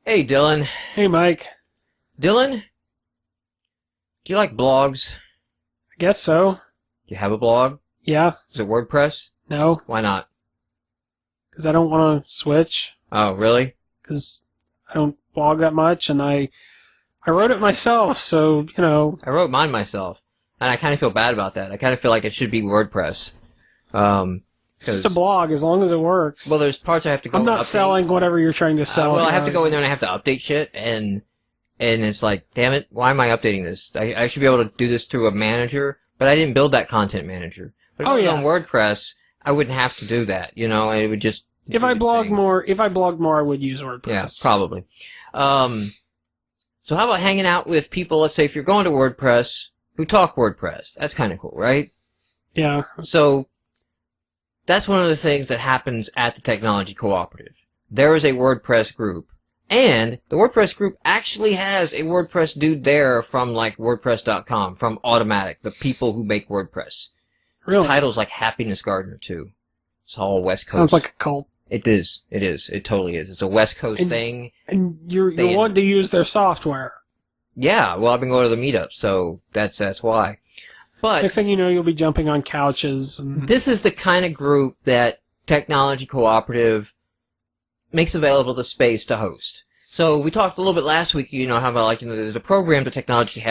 Hey, Dylan. Hey, Mike. Dylan, do you like blogs? I guess so. Do you have a blog? Yeah. Is it WordPress? No. Why not? Because I don't want to switch. Oh, really? Because I don't blog that much, and I wrote it myself, so, I wrote mine myself, and I kind of feel bad about that. I kind of feel like it should be WordPress. It's just a blog as long as it works. Well, there's parts I have to go I'm not update. selling whatever you're trying to sell. Well, I have to go in there and I have to update shit, and it's like, damn it, why am I updating this? I should be able to do this through a manager, but I didn't build that content manager. But if I was on WordPress, I wouldn't have to do that, it would just... If I blogged more, I would use WordPress. Yeah, probably. So how about hanging out with people, let's say if you're going to WordPress, who talk WordPress? That's kind of cool, right? Yeah. So, that's one of the things that happens at the Technology Cooperative. There is a WordPress group. And the WordPress group actually has a WordPress dude there from, like, WordPress.com, from Automatic, the people who make WordPress. Really? His title's like Happiness Gardener, too. It's all West Coast. Sounds like a cult. It is. It is. It totally is. It's a West Coast thing. And you want to use their software. Yeah, well, I've been going to the meetup, so that's why. But next thing you know, you'll be jumping on couches. And this is the kind of group that Technology Cooperative makes available the space to host. So we talked a little bit last week, how about there's a program that Technology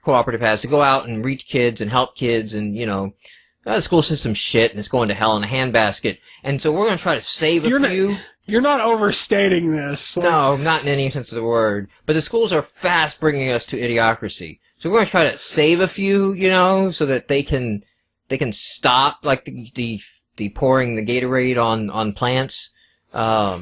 Cooperative has to go out and reach kids and help kids, and the school system's shit and it's going to hell in a handbasket. And so we're going to try to save a few. You're not overstating this. No, not in any sense of the word. But the schools are fast bringing us to idiocracy. So we're going to try to save a few, so that they can stop, like, the pouring the Gatorade on plants. Brondo,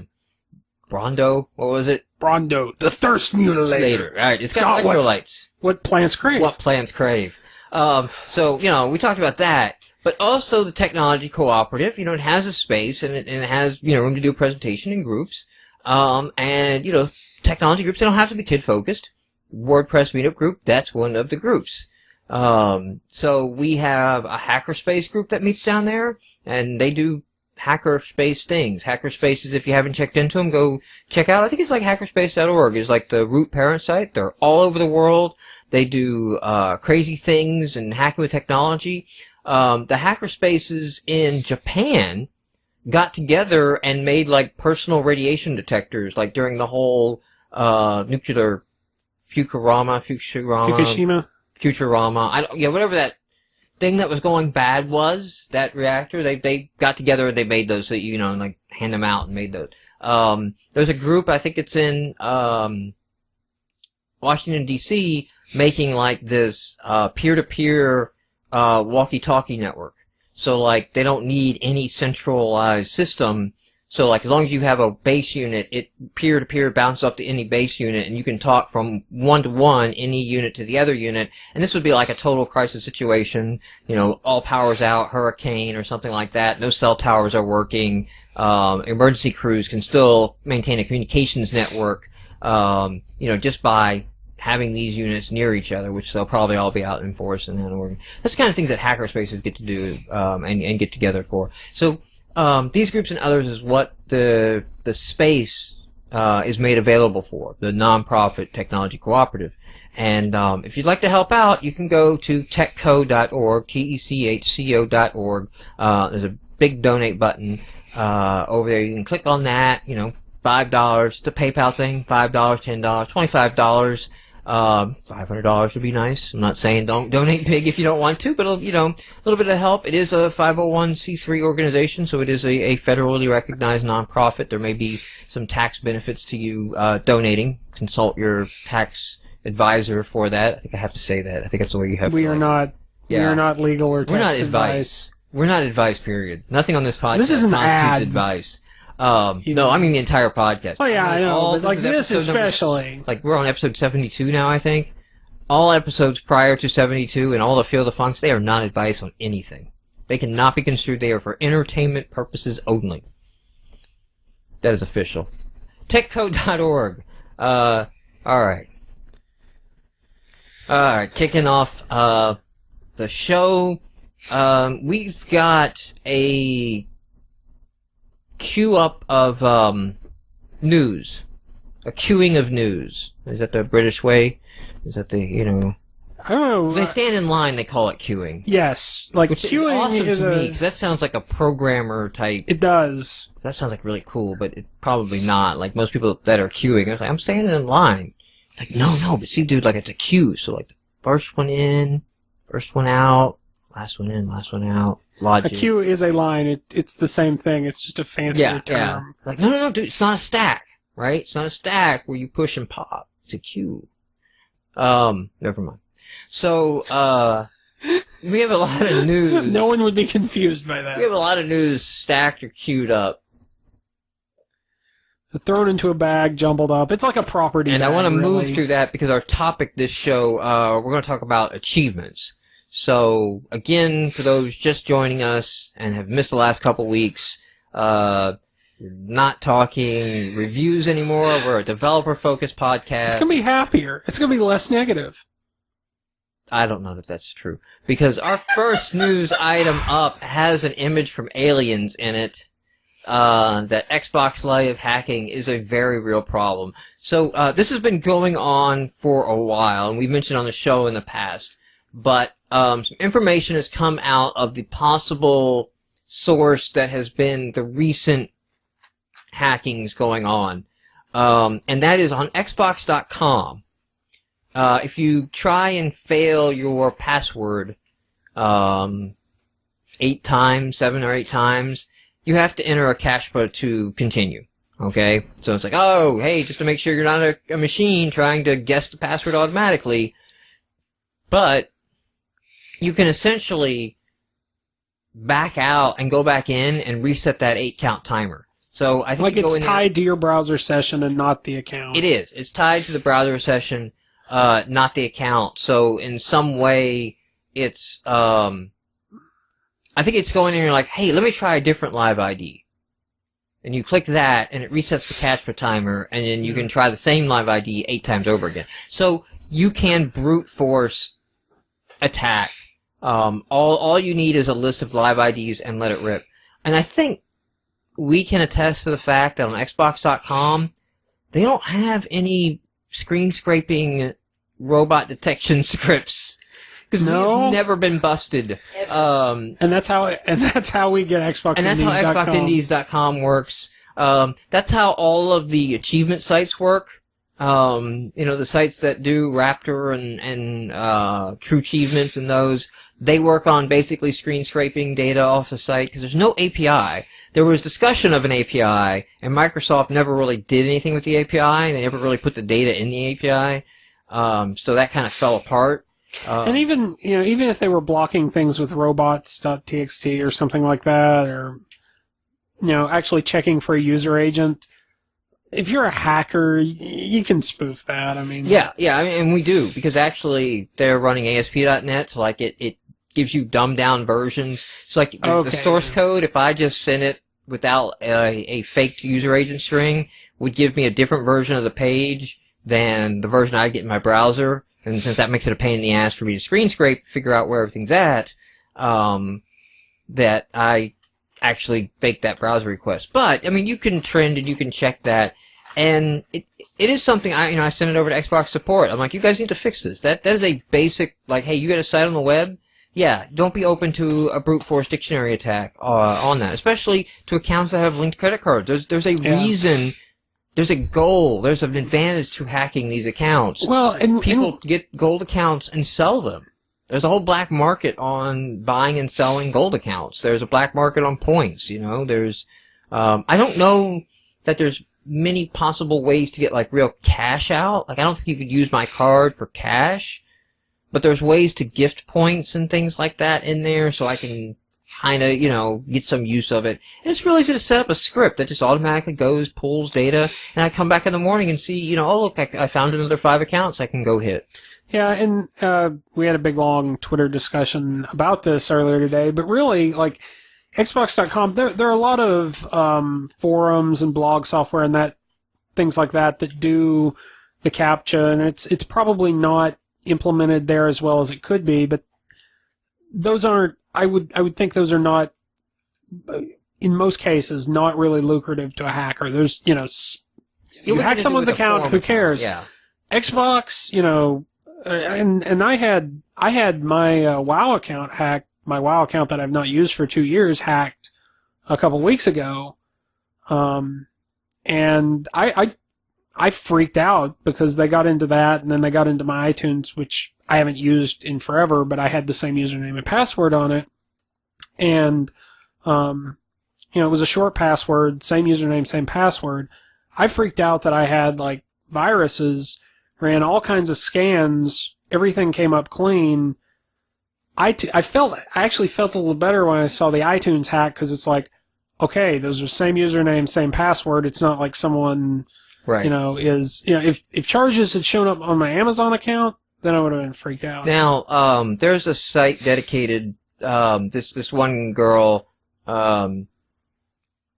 what was it? Brondo, the thirst mutilator. Right, it's got electrolytes. What plants crave. What plants crave. So, we talked about that. But also the Technology Cooperative, it has a space and it has, room to do a presentation in groups. And, technology groups, they don't have to be kid-focused. WordPress meetup group, that's one of the groups. So we have a hackerspace group that meets down there, and they do hackerspace things. Hackerspaces, if you haven't checked into them, go check out. I think it's like hackerspace.org is like the root parent site. They're all over the world. They do crazy things and hacking with technology. The hackerspaces in Japan got together and made like personal radiation detectors, like during the whole nuclear Fukurama, whatever that thing that was going bad was, that reactor, they got together and they made those, so like hand them out and made those. There's a group, I think it's in Washington DC, making like this peer-to-peer walkie-talkie network. So like they don't need any centralized system. So like as long as you have a base unit, it peer-to-peer bounces off to any base unit, and you can talk from one-to-one, any unit to the other unit. And this would be like a total crisis situation, all power's out, hurricane or something like that. No cell towers are working. Emergency crews can still maintain a communications network, just by having these units near each other, which they'll probably all be out in force and Oregon. That's the kind of things that hackerspaces get to do, and get together for. So, these groups and others is what the space is made available for, the nonprofit Technology Cooperative. And if you'd like to help out, you can go to techco.org, techco.org. There's a big donate button over there. You can click on that. $5. It's a PayPal thing. $5, $10, $25. $500 would be nice. I'm not saying don't donate big if you don't want to, but a little bit of help. It is a 501c3 organization, so it is a federally recognized nonprofit. There may be some tax benefits to you donating. Consult your tax advisor for that. I think I have to say that. I think that's the way you have to. We are not legal or tax advice. We're not advice, period. Nothing on this podcast. This is an ad. Advice. No, I mean the entire podcast. Oh yeah, I know, but like this especially. Like we're on episode 72 now, I think. All episodes prior to 72 and all the Feel the Funks, they are not advice on anything. They cannot be construed. They are for entertainment purposes only. That is official. Techco.org. Alright. Alright, kicking off, the show. We've got a queue up of, news. a queuing of news. Is that the British way? Is that the, I don't know. When they stand in line, they call it queuing. Yes, like Which queuing is awesome is to me, 'cause that sounds like a programmer type. It does. That sounds like really cool, but it's probably not. Like most people that are queuing, it's like, I'm standing in line. It's like, no, but see, dude, like it's a queue. So like the first one in, first one out, last one in, last one out. Logic. A queue is a line. It's the same thing. It's just a fancier term. Yeah. Like, no, dude, it's not a stack, right? It's not a stack where you push and pop. It's a queue. Never mind. So, we have a lot of news. No one would be confused by that. We have a lot of news stacked or queued up. Thrown into a bag, jumbled up. It's like a property And bag, I want to move really. through that because our topic this show, we're going to talk about achievements. So, again, for those just joining us and have missed the last couple weeks, we're not talking reviews anymore. We're a developer-focused podcast. It's going to be happier. It's going to be less negative. I don't know that that's true. Because our first news item up has an image from Aliens in it, that Xbox Live hacking is a very real problem. So, this has been going on for a while, and we mentioned on the show in the past. But some information has come out of the possible source that has been the recent hackings going on. And that is on Xbox.com. If you try and fail your password 7 or 8 times, you have to enter a CAPTCHA to continue. Okay? So it's like, oh, hey, just to make sure you're not a machine trying to guess the password automatically. But you can essentially back out and go back in and reset that 8-count timer. So I think Like you go it's in there, tied to your browser session and not the account. It is. It's tied to the browser session, not the account. So in some way, it's I think it's going in and you're like, hey, let me try a different live ID. And you click that, and it resets the CAPTCHA timer, and then you can try the same live ID 8 times over again. So you can brute force attack. All you need is a list of live IDs and let it rip. And I think we can attest to the fact that on Xbox.com, they don't have any screen scraping robot detection scripts. Because we've never been busted. And that's how we get XboxIndies.com. And that's how XboxIndies.com works. That's how all of the achievement sites work. The sites that do Raptor and True Achievements and those, they work on basically screen scraping data off the site because there's no API. There was discussion of an API, and Microsoft never really did anything with the API. They never really put the data in the API. So that kind of fell apart. And even if they were blocking things with robots.txt or something like that, or actually checking for a user agent, if you're a hacker, you can spoof that. I mean, yeah, and we do because actually they're running ASP.NET, so like it gives you dumbed down versions. So like the source code, if I just send it without a faked user agent string, would give me a different version of the page than the version I get in my browser. And since that makes it a pain in the ass for me to screen scrape, figure out where everything's at, that I actually fake that browser request. But, I mean, you can trend and you can check that. And it is something I sent it over to Xbox support. I'm like, you guys need to fix this. That is a basic, like, hey, you got a site on the web? Yeah, don't be open to a brute force dictionary attack, on that. Especially to accounts that have linked credit cards. There's a reason. There's a goal. There's an advantage to hacking these accounts. Well, and people get gold accounts and sell them. There's a whole black market on buying and selling gold accounts. There's a black market on points. There's, I don't know that there's many possible ways to get like real cash out. Like I don't think you could use my card for cash, but there's ways to gift points and things like that in there, so I can kind of, get some use of it. And it's really easy to set up a script that just automatically goes, pulls data, and I come back in the morning and see, oh, look, I found another 5 accounts I can go hit. Yeah, and we had a big, long Twitter discussion about this earlier today, but really, like, Xbox.com, there are a lot of forums and blog software and things like that do the CAPTCHA, and it's probably not implemented there as well as it could be, but those aren't, I would think those are not, in most cases, not really lucrative to a hacker. There's, You hack someone's account, who cares? Yeah. Xbox, and I had my WoW account hacked, my WoW account that I've not used for 2 years hacked a couple weeks ago. And I freaked out because they got into that, and then they got into my iTunes, which I haven't used in forever, but I had the same username and password on it. And, it was a short password, same username, same password. I freaked out that I had, viruses, ran all kinds of scans, everything came up clean. I actually felt a little better when I saw the iTunes hack, because it's like, okay, those are same username, same password. It's not like someone, right. If charges had shown up on my Amazon account, then I would have been freaked out. Now, there's a site dedicated, this one girl,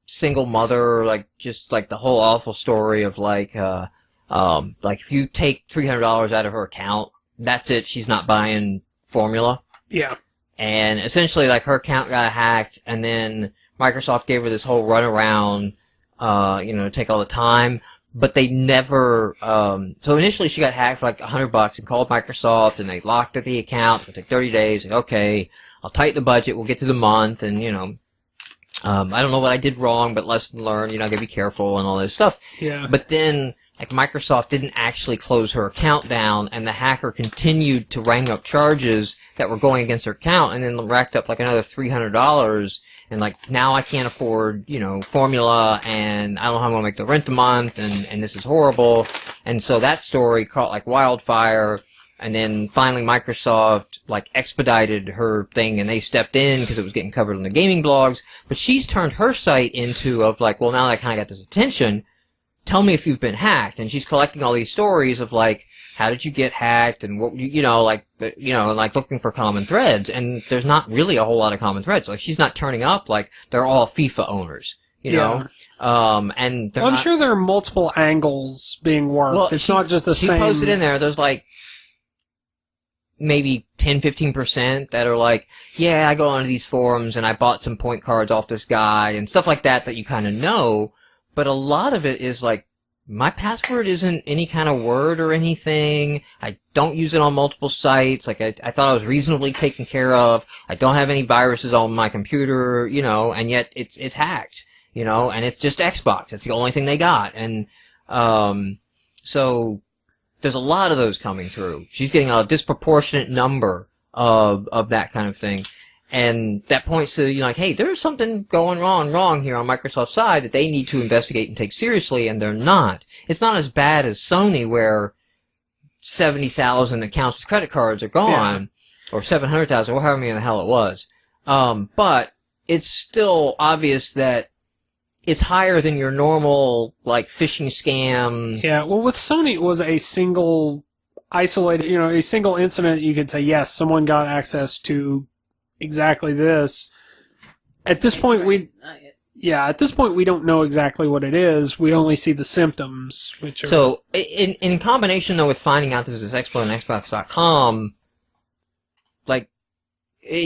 single mother, just the whole awful story of if you take $300 out of her account, that's it. She's not buying formula. Yeah. And essentially, her account got hacked, and then Microsoft gave her this whole runaround, to take all the time, but they never, so initially she got hacked for $100 and called Microsoft, and they locked the account for 30 days, okay, I'll tighten the budget, we'll get to the month, and, I don't know what I did wrong, but lesson learned, gotta be careful and all this stuff. Yeah. But then, Microsoft didn't actually close her account down, and the hacker continued to ring up charges that were going against her account, and then racked up another $300, and now I can't afford, formula, and I don't know how I'm gonna make the rent a month, and this is horrible. And so that story caught like wildfire, and then finally Microsoft expedited her thing, and they stepped in because it was getting covered on the gaming blogs. But she's turned her site into well, now that I kind of got this attention, tell me if you've been hacked. And she's collecting all these stories of how did you get hacked, and what looking for common threads. And there's not really a whole lot of common threads. She's not turning up they're all FIFA owners, know. And I'm sure there are multiple angles being worked. Well, it's not just the same. She posted in there. There's maybe 10-15% that are yeah, I go onto these forums and I bought some point cards off this guy and stuff like that you kind of know. But a lot of it is my password isn't any kind of word or anything. I don't use it on multiple sites. I thought I was reasonably taken care of. I don't have any viruses on my computer, and yet it's hacked, and it's just Xbox. It's the only thing they got. And, so there's a lot of those coming through. She's getting a disproportionate number of that kind of thing. And that points to, hey, there's something going wrong here on Microsoft's side that they need to investigate and take seriously, and they're not. It's not as bad as Sony, where 70,000 accounts with credit cards are gone, or 700,000, or however many the hell it was. But it's still obvious that it's higher than your normal, phishing scam. Yeah, well, with Sony, it was a single, isolated, a single incident. You could say, yes, someone got access to exactly this. At this point, we don't know exactly what it is. We only see the symptoms, which are... So, in combination, though, with finding out this is exploit on Xbox.com,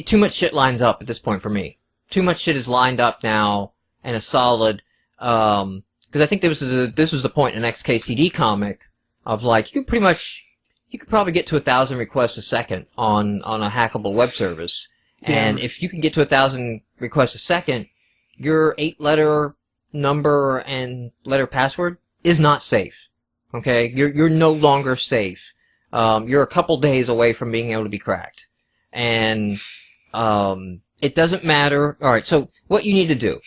too much shit lines up at this point for me. Too much shit is lined up now, and a solid, because I think this was the point in an XKCD comic of you could probably get to 1,000 requests a second on a hackable web service. And if you can get to 1,000 requests a second, your 8-letter number and letter password is not safe. Okay? You're no longer safe. You're a couple days away from being able to be cracked. And, it doesn't matter. Alright, so what you need to do.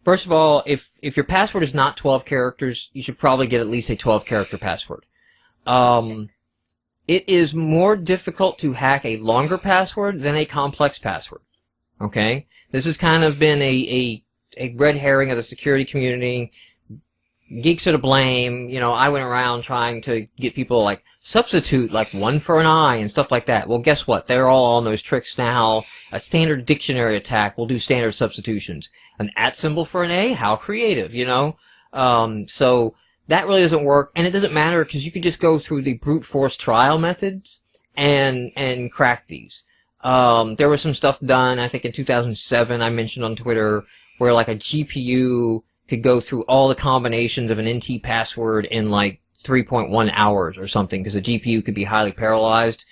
First of all, if your password is not 12 characters, you should probably get at least a 12-character password. It is more difficult to hack a longer password than a complex password. Okay? This has kind of been a red herring of the security community. Geeks are to blame. I went around trying to get people substitute 1 for an I and stuff like that. Well, guess what? They're all on those tricks now. A standard dictionary attack will do standard substitutions. An @ symbol for an A? How creative, So that really doesn't work, and it doesn't matter because you can just go through the brute force trial methods and crack these. There was some stuff done, I think in 2007, I mentioned on Twitter, where a GPU could go through all the combinations of an NT password in like 3.1 hours or something, because the GPU could be highly paralleled,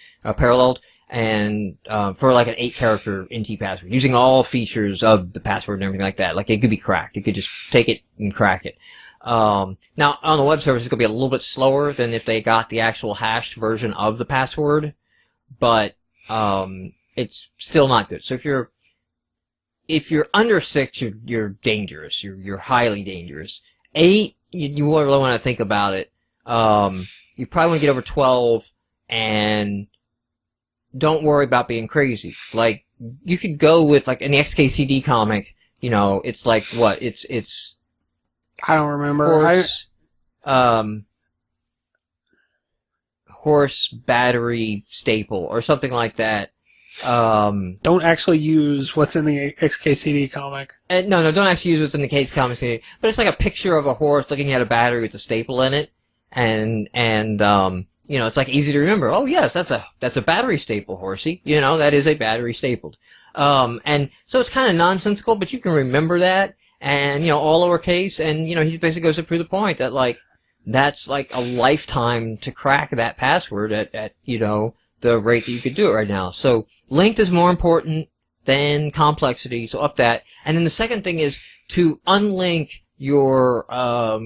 and for like an 8-character NT password, using all features of the password and everything like that. Like, it could be cracked. It could just take it and crack it. Now, on the web service, it's going to be a little bit slower than if they got the actual hashed version of the password, but it's still not good. So if you're under 6, you're dangerous. You're highly dangerous. 8, you really want to think about it. You probably want to get over 12, and don't worry about being crazy. Like, you could go with, like, in the XKCD comic, you know, it's like, what? It's I don't remember. Horse battery staple or something like that. Don't actually use what's in the XKCD comic. No, don't actually use what's in the case comic. But it's like a picture of a horse looking at a battery with a staple in it, and you know, it's like easy to remember. Oh yes, that's a battery staple, horsey. You know, that is a battery stapled. And so it's kind of nonsensical, but you can remember that, and you know, all lowercase, and you know, he basically goes to prove the point that like that's like a lifetime to crack that password at you know, the rate that you could do it right now. So length is more important than complexity, so up that. And then the second thing is to unlink your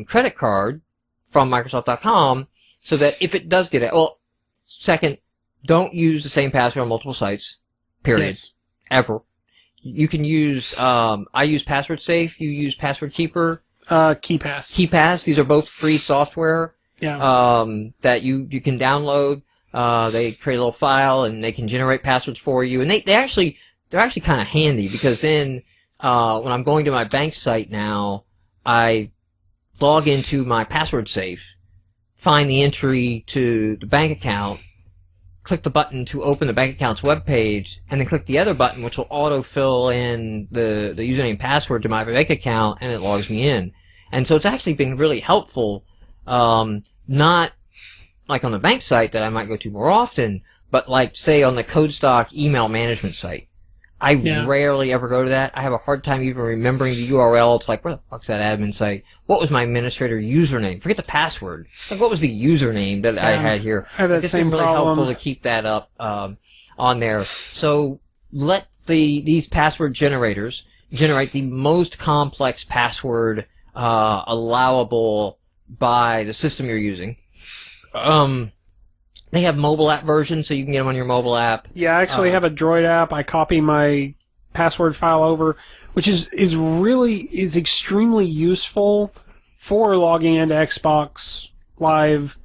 credit card from Microsoft.com so that if it does get it, well, second, don't use the same password on multiple sites, period. Yes. Ever. You can use, I use Password Safe, you use Password Keeper. KeePass. KeePass, these are both free software. Yeah. That you can download. They create a little file and they can generate passwords for you. And they're actually kind of handy, because then, when I'm going to my bank site now, I log into my Password Safe, find the entry to the bank account, click the button to open the bank account's web page, and then click the other button, which will auto-fill in the username and password to my bank account, and it logs me in. And so it's actually been really helpful, not like on the bank site that I might go to more often, but like, say, on the CodeStock email management site. I rarely ever go to that. I have a hard time even remembering the URL. It's like, where the fuck's that admin site? What was my administrator username? Forget the password. Like, what was the username that I had here? I have that it's same been really problem. helpful to keep that up on there. So let these password generators generate the most complex password allowable by the system you're using. They have mobile app versions, so you can get them on your mobile app. Yeah, I actually have a Droid app. I copy my password file over, which is extremely useful for logging into Xbox Live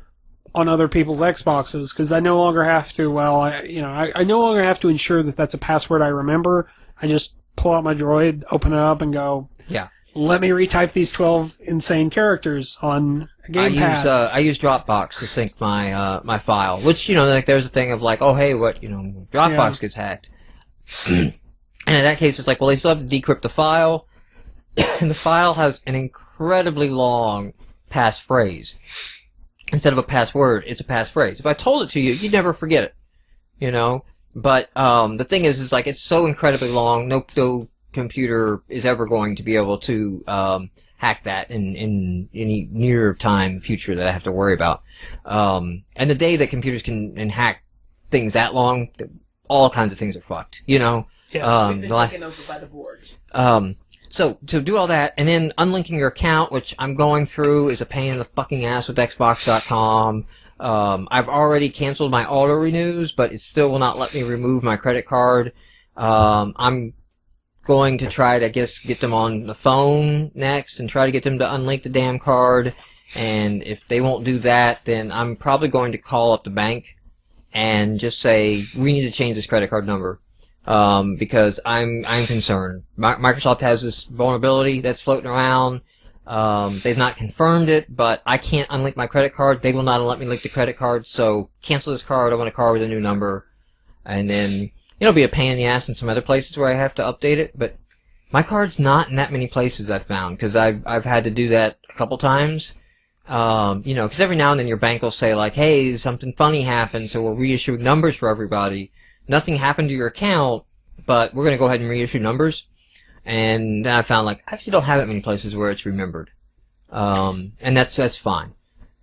on other people's Xboxes, because I no longer have to. I no longer have to ensure that that's a password I remember. I just pull out my Droid, open it up, and go, yeah, let me retype these 12 insane characters on a gamepad. I use Dropbox to sync my my file, which, you know, like, there's a thing of like, oh hey, what, you know, Dropbox gets hacked. And in that case, it's like, well, they still have to decrypt the file, and the file has an incredibly long passphrase. Instead of a password, it's a passphrase. If I told it to you, you'd never forget it, you know. But the thing is like, it's so incredibly long, no computer is ever going to be able to hack that in any near time future that I have to worry about. And the day that computers can hack things that long, all kinds of things are fucked, you know. Yes, they've been taken over by the board. So to do all that, and then unlinking your account, which I'm going through, is a pain in the fucking ass with Xbox.com. I've already canceled my auto renews, but it still will not let me remove my credit card. I'm going to try to, I guess, get them on the phone next and try to get them to unlink the damn card. And if they won't do that, then I'm probably going to call up the bank and just say, we need to change this credit card number. Because I'm concerned. Microsoft has this vulnerability that's floating around. They've not confirmed it, but I can't unlink my credit card. They will not let me link the credit card, so cancel this card. I want a card with a new number. And then it'll be a pain in the ass in some other places where I have to update it, but my card's not in that many places I've found, because I've had to do that a couple times. You know, because every now and then your bank will say, like, hey, something funny happened, so we're reissuing numbers for everybody. Nothing happened to your account, but we're going to go ahead and reissue numbers. And then I found, like, I actually don't have that many places where it's remembered. And that's fine.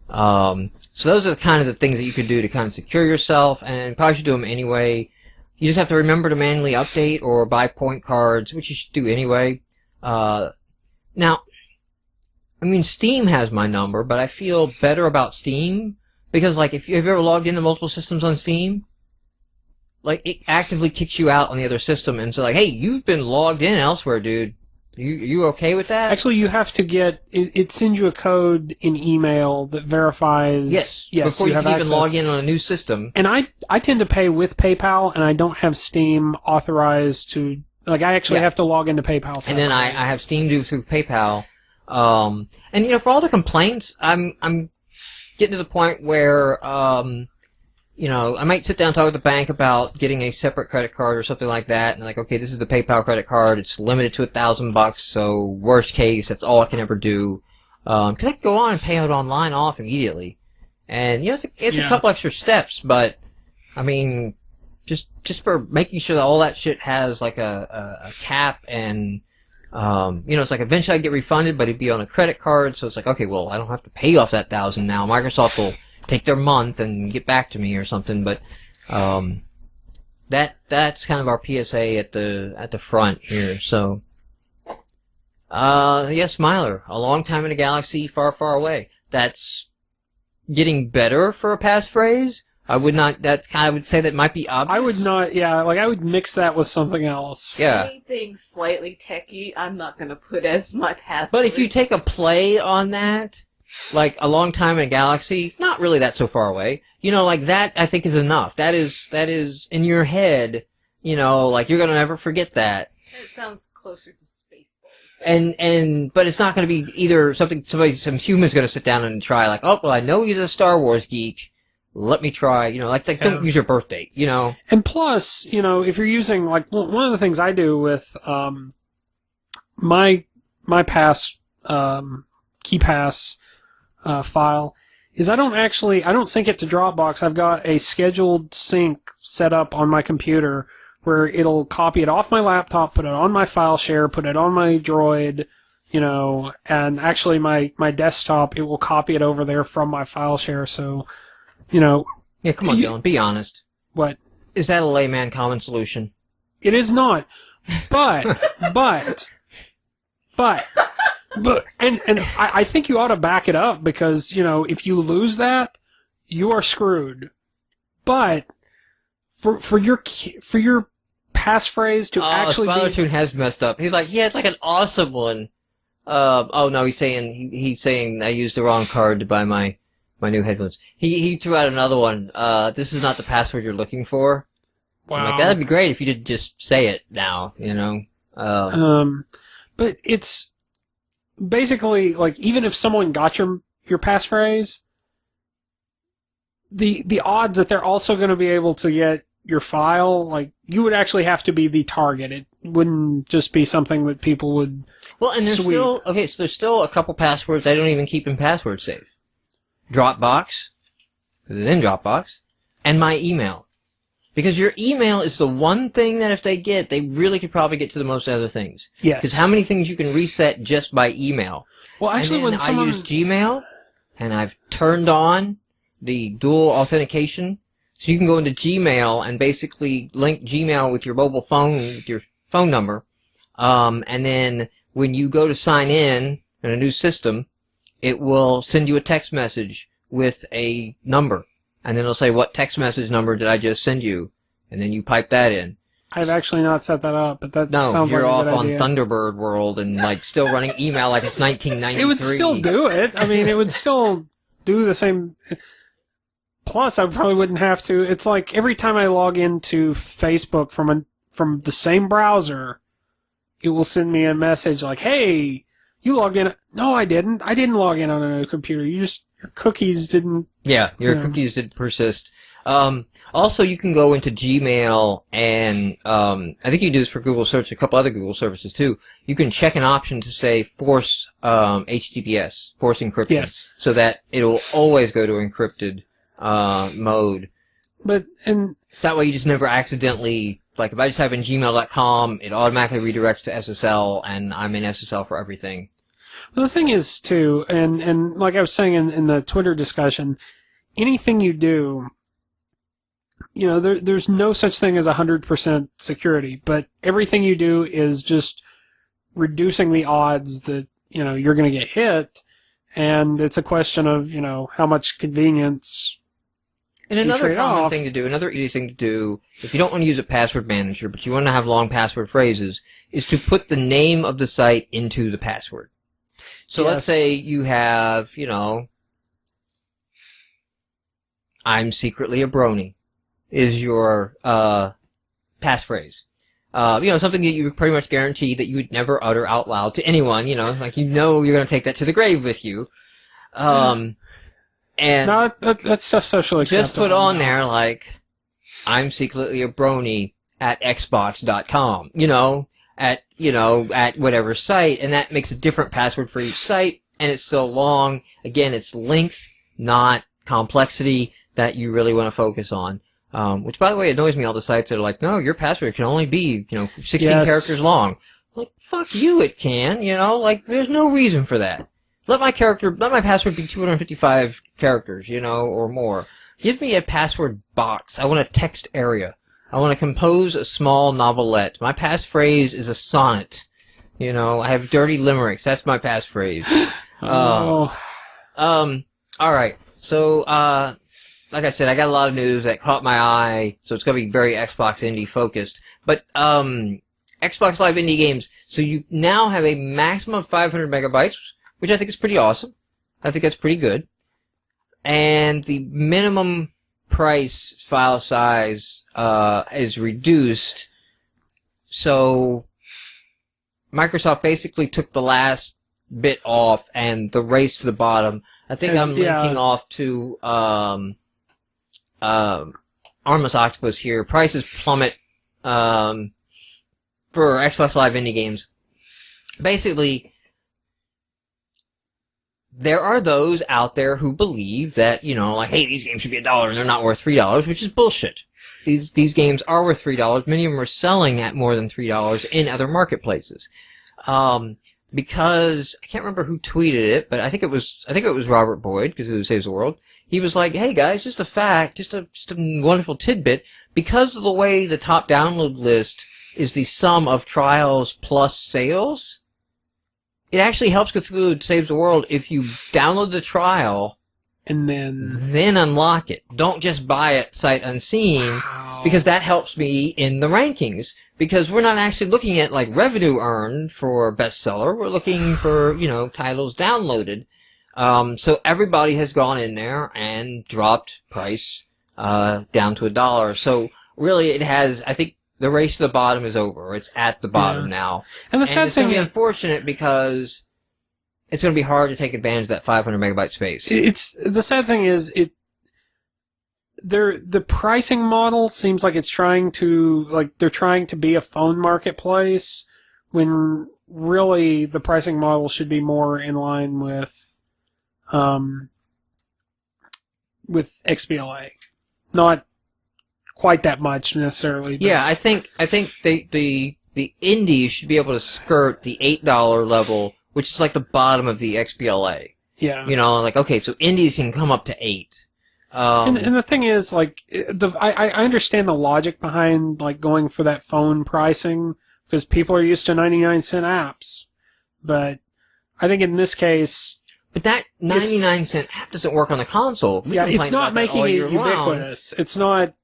So those are the kind of the things that you could do to kind of secure yourself, and probably should do them anyway. You just have to remember to manually update or buy point cards, which you should do anyway. Now, I mean, Steam has my number, but I feel better about Steam because, like, if you've ever logged into multiple systems on Steam, like, it actively kicks you out on the other system and so, like, hey, you've been logged in elsewhere, dude. You okay with that? Actually, you have to get it sends you a code in email that verifies yes before you can even log in on a new system. And I tend to pay with PayPal, and I don't have Steam authorized to, like, I actually have to log into PayPal separately. And then I have Steam do through PayPal. And you know, for all the complaints, I'm getting to the point where you know, I might sit down and talk with the bank about getting a separate credit card or something like that, and like, okay, this is the PayPal credit card, it's limited to $1,000, so worst case, that's all I can ever do. Because I can go on and pay it online off immediately. And, you know, it's a couple extra steps, but, I mean, just for making sure that all that shit has, like, a cap, and, you know, it's like, eventually I'd get refunded, but it'd be on a credit card, so it's like, okay, well, I don't have to pay off that $1,000 now. Microsoft will take their month and get back to me or something, but that's kind of our PSA at the front here. So yes, Smiler, a long time in a galaxy far, far away. That's getting better for a passphrase. I would say that might be obvious. I would not, I would mix that with something else. Yeah. Anything slightly techie, I'm not going to put as my password. But if you take a play on that, like a long time in a galaxy, not really that so far away. You know, like that I think is enough. That is in your head, you know, like you're gonna never forget that. It sounds closer to Spaceballs. But it's not gonna be either some human's gonna sit down and try, like, oh well, I know he's a Star Wars geek. Let me try, you know, like don't use your birth date, you know. And plus, you know, if you're using, like, one of the things I do with my pass key pass file is I don't sync it to Dropbox. I've got a scheduled sync set up on my computer where it'll copy it off my laptop, put it on my file share, put it on my Droid, you know, and actually my desktop, it will copy it over there from my file share. So, you know. Yeah, come on, Dylan, be honest. What? Is that a layman common solution? It is not. But and I think you ought to back it up because, you know, if you lose that, you are screwed. But for your passphrase to actually Smiler has messed up. He's like, yeah, it's like an awesome one. Oh no, he's saying I used the wrong card to buy my new headphones. He threw out another one. This is not the password you're looking for. Wow. I'm like, that'd be great if you did just say it now, you know. But it's basically, like, even if someone got your passphrase, the odds that they're also going to be able to get your file, like, you would actually have to be the target. It wouldn't just be something that people would and there's still a couple passwords I don't even keep in password safe. Dropbox, because it's in Dropbox, and my email. Because your email is the one thing that if they get, they really could probably get to the most other things. Yes. Because how many things you can reset just by email? Well, actually, I use Gmail, and I've turned on the dual authentication, so you can go into Gmail and basically link Gmail with your mobile phone, with your phone number, and then when you go to sign in a new system, it will send you a text message with a number. And then it'll say, what text message number did I just send you? And then you pipe that in. I've actually not set that up, but that sounds like a you're off good on idea. Thunderbird world and, like, still running email like it's 1993. It would still do it. I mean, it would still do the same. Plus, I probably wouldn't have to. It's like every time I log into Facebook from the same browser, it will send me a message like, hey, you logged in. No, I didn't. I didn't log in on a new computer. Your cookies didn't. Yeah, your cookies did persist. Also, you can go into Gmail and, I think you do this for Google Search, a couple other Google services too. You can check an option to say force, HTTPS, force encryption. Yes. So that it'll always go to encrypted, mode. But, and. That way you just never accidentally like if I just type in gmail.com, it automatically redirects to SSL, and I'm in SSL for everything. Well, the thing is, too, and like I was saying in the Twitter discussion, anything you do, you know, there's no such thing as 100% security, but everything you do is just reducing the odds that, you know, you're going to get hit, and it's a question of, you know, how much convenience. And another common thing to do, another easy thing to do, if you don't want to use a password manager, but you want to have long password phrases, is to put the name of the site into the password. So let's say you have, you know, I'm secretly a brony is your passphrase. You know, something that you pretty much guarantee that you would never utter out loud to anyone, you know, like you know you're going to take that to the grave with you. And no, that's just socially acceptable. Just put on there, like, I'm secretly a brony at xbox.com, you know, at whatever site, and that makes a different password for each site, and it's still long. Again, it's length, not complexity that you really want to focus on. Which, by the way, annoys me, all the sites that are like, no, your password can only be, you know, 16 characters long. Like, fuck you, it can, you know, like, there's no reason for that. Let my password be 255 characters, you know, or more. Give me a password box. I want a text area. I want to compose a small novelette. My passphrase is a sonnet. You know, I have dirty limericks. That's my passphrase. Alright. So, like I said, I got a lot of news that caught my eye, so it's gonna be very Xbox Indie focused. But, Xbox Live Indie Games. So you now have a maximum of 500 megabytes, which I think is pretty awesome. I think that's pretty good. And the minimum price file size is reduced. So Microsoft basically took the last bit off and the race to the bottom. I think I'm linking off to Armless Octopus here. Prices plummet for Xbox Live Indie Games. Basically, there are those out there who believe that, you know, like, hey, these games should be $1 and they're not worth $3, which is bullshit. These games are worth $3. Many of them are selling at more than $3 in other marketplaces. Because I can't remember who tweeted it, but I think it was Robert Boyd, because it Saves the World. He was like, hey guys, just a fact, just a wonderful tidbit, because of the way the top download list is the sum of trials plus sales, it actually helps Cthulhu Saves the World if you download the trial and then unlock it. Don't just buy it sight unseen, because that helps me in the rankings. Because we're not actually looking at, like, revenue earned for bestseller. We're looking for, you know, titles downloaded. So everybody has gone in there and dropped price down to $1. So really it has, I think, the race to the bottom is over. It's at the bottom now. And the sad it's thing going to be unfortunate because it's going to be hard to take advantage of that 500 megabyte space. The sad thing is the pricing model seems like they're trying to be a phone marketplace when really the pricing model should be more in line with XBLA. Not quite that much necessarily. Yeah, I think the indies should be able to skirt the $8 level, which is like the bottom of the XBLA. Yeah. You know, like, okay, so indies can come up to 8. And the thing is, like, I understand the logic behind, like, going for that phone pricing, because people are used to 99-cent apps. But I think in this case... But that 99-cent app doesn't work on the console. It's not making it ubiquitous. It's not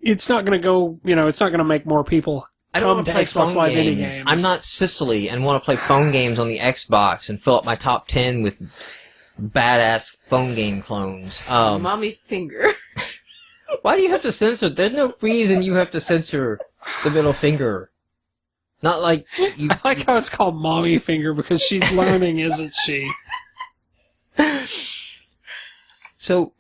going to go, you know, it's not going to make more people come to Xbox Live Indie Games. I'm not Sicily and want to play phone games on the Xbox and fill up my top 10 with badass phone game clones. Mommy finger. Why do you have to censor? There's no reason you have to censor the middle finger. Not like you... I like how it's called Mommy Finger because she's learning, isn't she? So,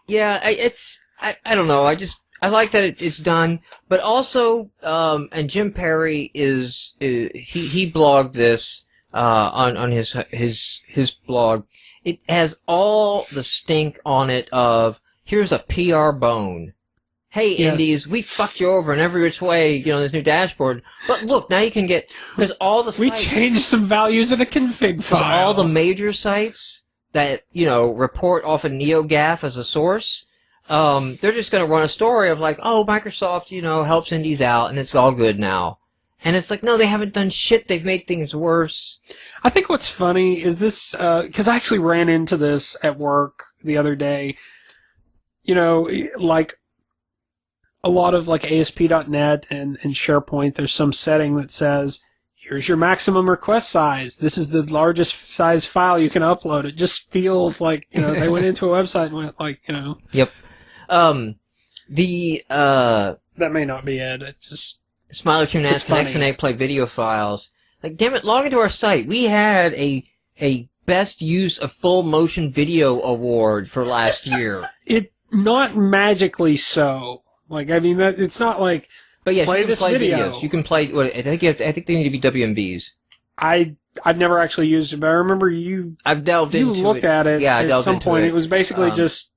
yeah, I don't know. I like that it's done, but also, and Jim Perry he blogged this, on his blog. It has all the stink on it of, here's a PR bone. hey, Yes. indies, we fucked you over in every which way, you know, this new dashboard. But look, now you can get, because all the We sites, changed some values in a config because file. all the major sites that, you know, report off of NeoGAF as a source, they're just going to run a story of like, oh, Microsoft, you know, helps indies out and it's all good now. And it's like, no, they haven't done shit. They've made things worse. I think what's funny is this, because I actually ran into this at work the other day. You know, like a lot of like ASP.NET and SharePoint, there's some setting that says, here's your maximum request size. This is the largest size file you can upload. It just feels like, you know, they went into a website and went like, you know. Yep. That may not be it. It's just. Smiler Tune It's asks, can funny. XNA play video files? Like, damn it, log into our site. We had a best use of full motion video award for last year. It not magically so. Like, I mean, that it's not like But yes, play you can this play video. videos. You can play, what, I think they need to be WMVs. I've never actually used it, but I remember I've delved you into looked at it Yeah, I at delved some into point. it. It was basically just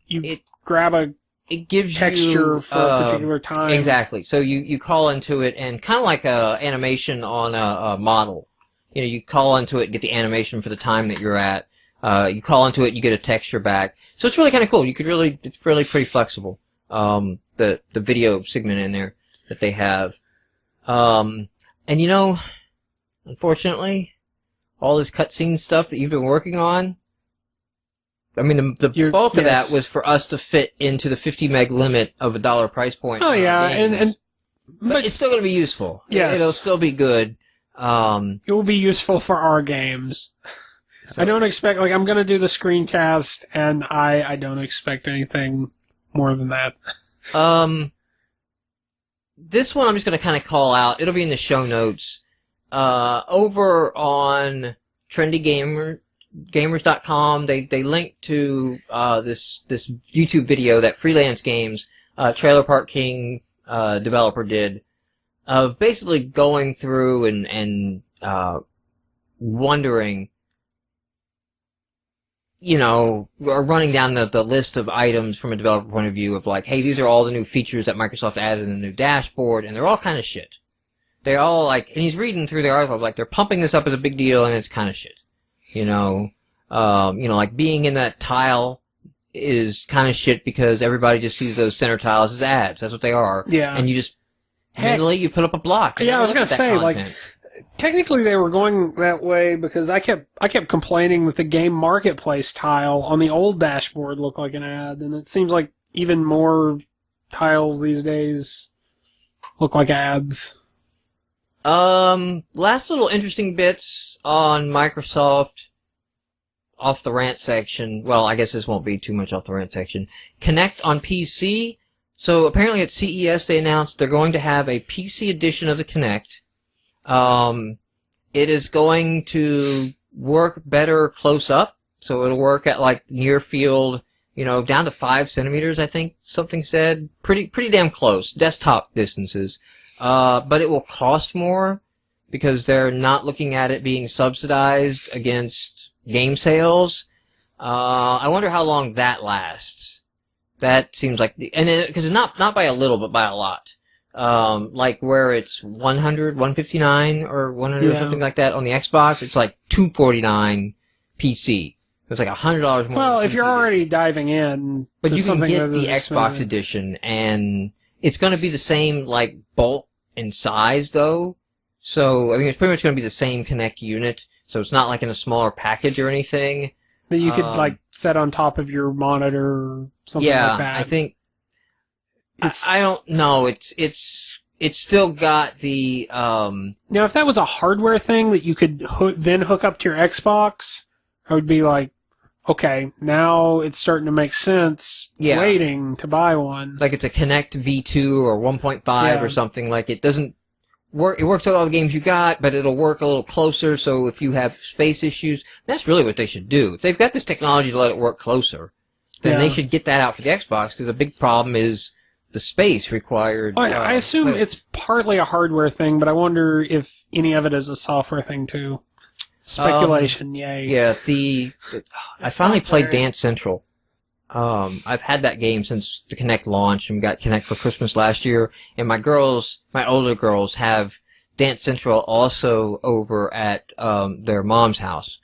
you grab a It gives texture you, for a particular time. Exactly. So you call into it and kind of like a animation on a model. You know, you call into it and get the animation for the time that you're at. You call into it and you get a texture back. So it's really kind of cool. It's really pretty flexible. The video segment in there that they have. And you know, unfortunately, all this cutscene stuff that you've been working on, I mean, the bulk of that was for us to fit into the 50 meg limit of $1 price point. Oh yeah, games. but But it's still going to be useful. Yes. It'll still be good. it will be useful for our games. I don't expect, like, I'm going to do the screencast, and I don't expect anything more than that. This one I'm just going to kind of call out. It'll be in the show notes. Over on Gamers.com, they link to this YouTube video that Freelance Games, Trailer Park King developer did, of basically going through and wondering, you know, or running down the list of items from a developer point of view of like, hey, these are all the new features that Microsoft added in the new dashboard, and they're all kind of shit. They're all like, and he's reading through the article, like, they're pumping this up as a big deal, and it's kind of shit. You know, like being in that tile is kind of shit because everybody just sees those center tiles as ads. That's what they are. Yeah. And you just, manually, you put up a block. Yeah, I was going to say, content. like, technically they were going that way because I kept complaining that the game marketplace tile on the old dashboard looked like an ad, and it seems like even more tiles these days look like ads. Last little interesting bits on Microsoft off the rant section. Well, I guess this won't be too much off the rant section. Connect on PC. So apparently at CES they announced they're going to have a PC edition of the Kinect. It is going to work better close up. So it'll work at like near field, you know, down to 5 centimeters, I think something said. Pretty damn close. Desktop distances. But it will cost more because they're not looking at it being subsidized against game sales. I wonder how long that lasts. That seems like, because it's not by a little, but by a lot. Like where it's 100, 159 or 100 or something like that on the Xbox, it's like $249 PC. It's like $100 more. Well, if you're already diving in, but to you can something get that is the Xbox expensive. edition, and it's going to be the same like bulk and size though. So I mean, it's pretty much going to be the same Kinect unit. So it's not like in a smaller package or anything that you could like set on top of your monitor or something like that. Yeah, I think. I don't know. It's still got the. Now, if that was a hardware thing that you could then hook up to your Xbox, I would be like, okay, now it's starting to make sense. Yeah. Waiting to buy one. Like it's a Kinect V2 or 1.5 or something. Like it doesn't work. It works with all the games you got, but it'll work a little closer. So if you have space issues, that's really what they should do. If they've got this technology to let it work closer, then they should get that out for the Xbox because the big problem is the space required. I assume it's partly a hardware thing, but I wonder if any of it is a software thing too. Speculation, yay. Yeah, I finally played Dance Central. I've had that game since the Kinect launched, and we got Kinect for Christmas last year. And my older girls, have Dance Central also over at their mom's house.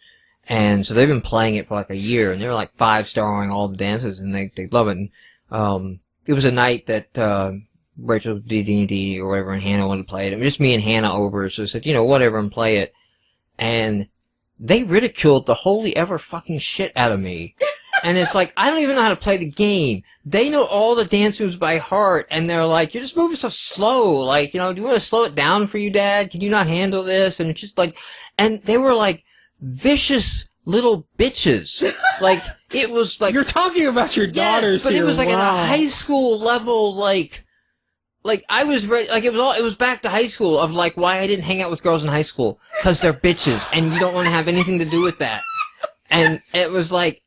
And so they've been playing it for like a year, and they're like 5-starring all the dances, and they love it. And, it was a night that Rachel did D&D or whatever, and Hannah wanted to play it. It was just me and Hannah over, so I said, whatever, and play it. And they ridiculed the holy ever fucking shit out of me. And it's like, I don't even know how to play the game. They know all the dance moves by heart, and they're like, you're just moving so slow. Like, do you want to slow it down for you, Dad? Can you not handle this? And it's just like, and they were like, vicious little bitches. Like, it was like... You're talking about your daughters but here. It was like wow. at a high school level, like I was ready, like it was back to high school of like why I didn't hang out with girls in high school. 'Cause they're bitches, and you don't want to have anything to do with that. And it was like,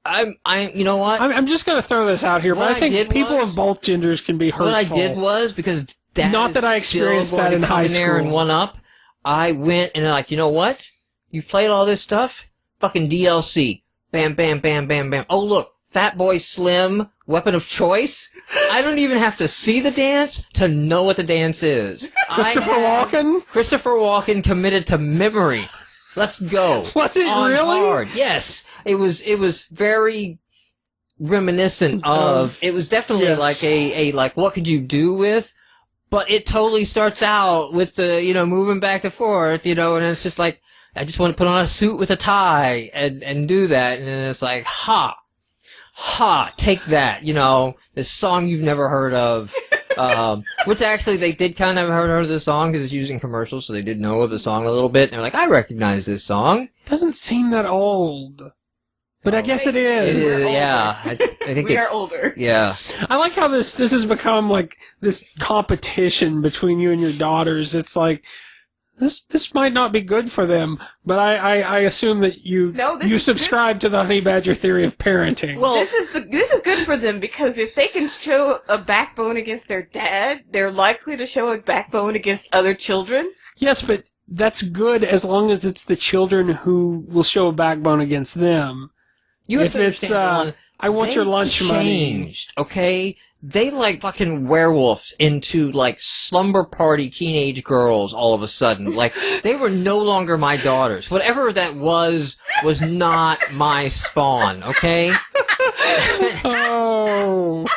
you know what? I'm just gonna throw this out here, but I think people of both genders can be hurtful. What I did was, because Dad not that I experienced that in high school. There and one up, I went and like, you know what? You've played all this stuff? Fucking DLC. Bam, bam, bam, bam, bam. Oh, look. Fatboy Slim, weapon of choice. I don't even have to see the dance to know what the dance is. Christopher Walken committed to memory. Let's go. Was it really? Hard. Yes. It was very reminiscent of, it was definitely like a like, what could you do with? But it totally starts out with the, moving back and forth, and it's just like, I just want to put on a suit with a tie and do that. And then it's like, take that, this song you've never heard of. Which actually they did kind of heard of the song because it's used in commercials, so they did know of the song a little bit. And they're like, I recognize this song. Doesn't seem that old. But I guess it is. It is, yeah. I think we are older. Yeah. I like how this has become like this competition between you and your daughters. It's like, this might not be good for them, but I assume that you subscribe to the Honey Badger theory of parenting. Well, this is good for them because if they can show a backbone against their dad, they're likely to show a backbone against other children. Yes, but that's good as long as it's the children who will show a backbone against them. If it's I want your lunch changed, money. Okay? They like fucking werewolves into like slumber party teenage girls all of a sudden. Like, they were no longer my daughters. Whatever that was not my spawn, okay? Oh.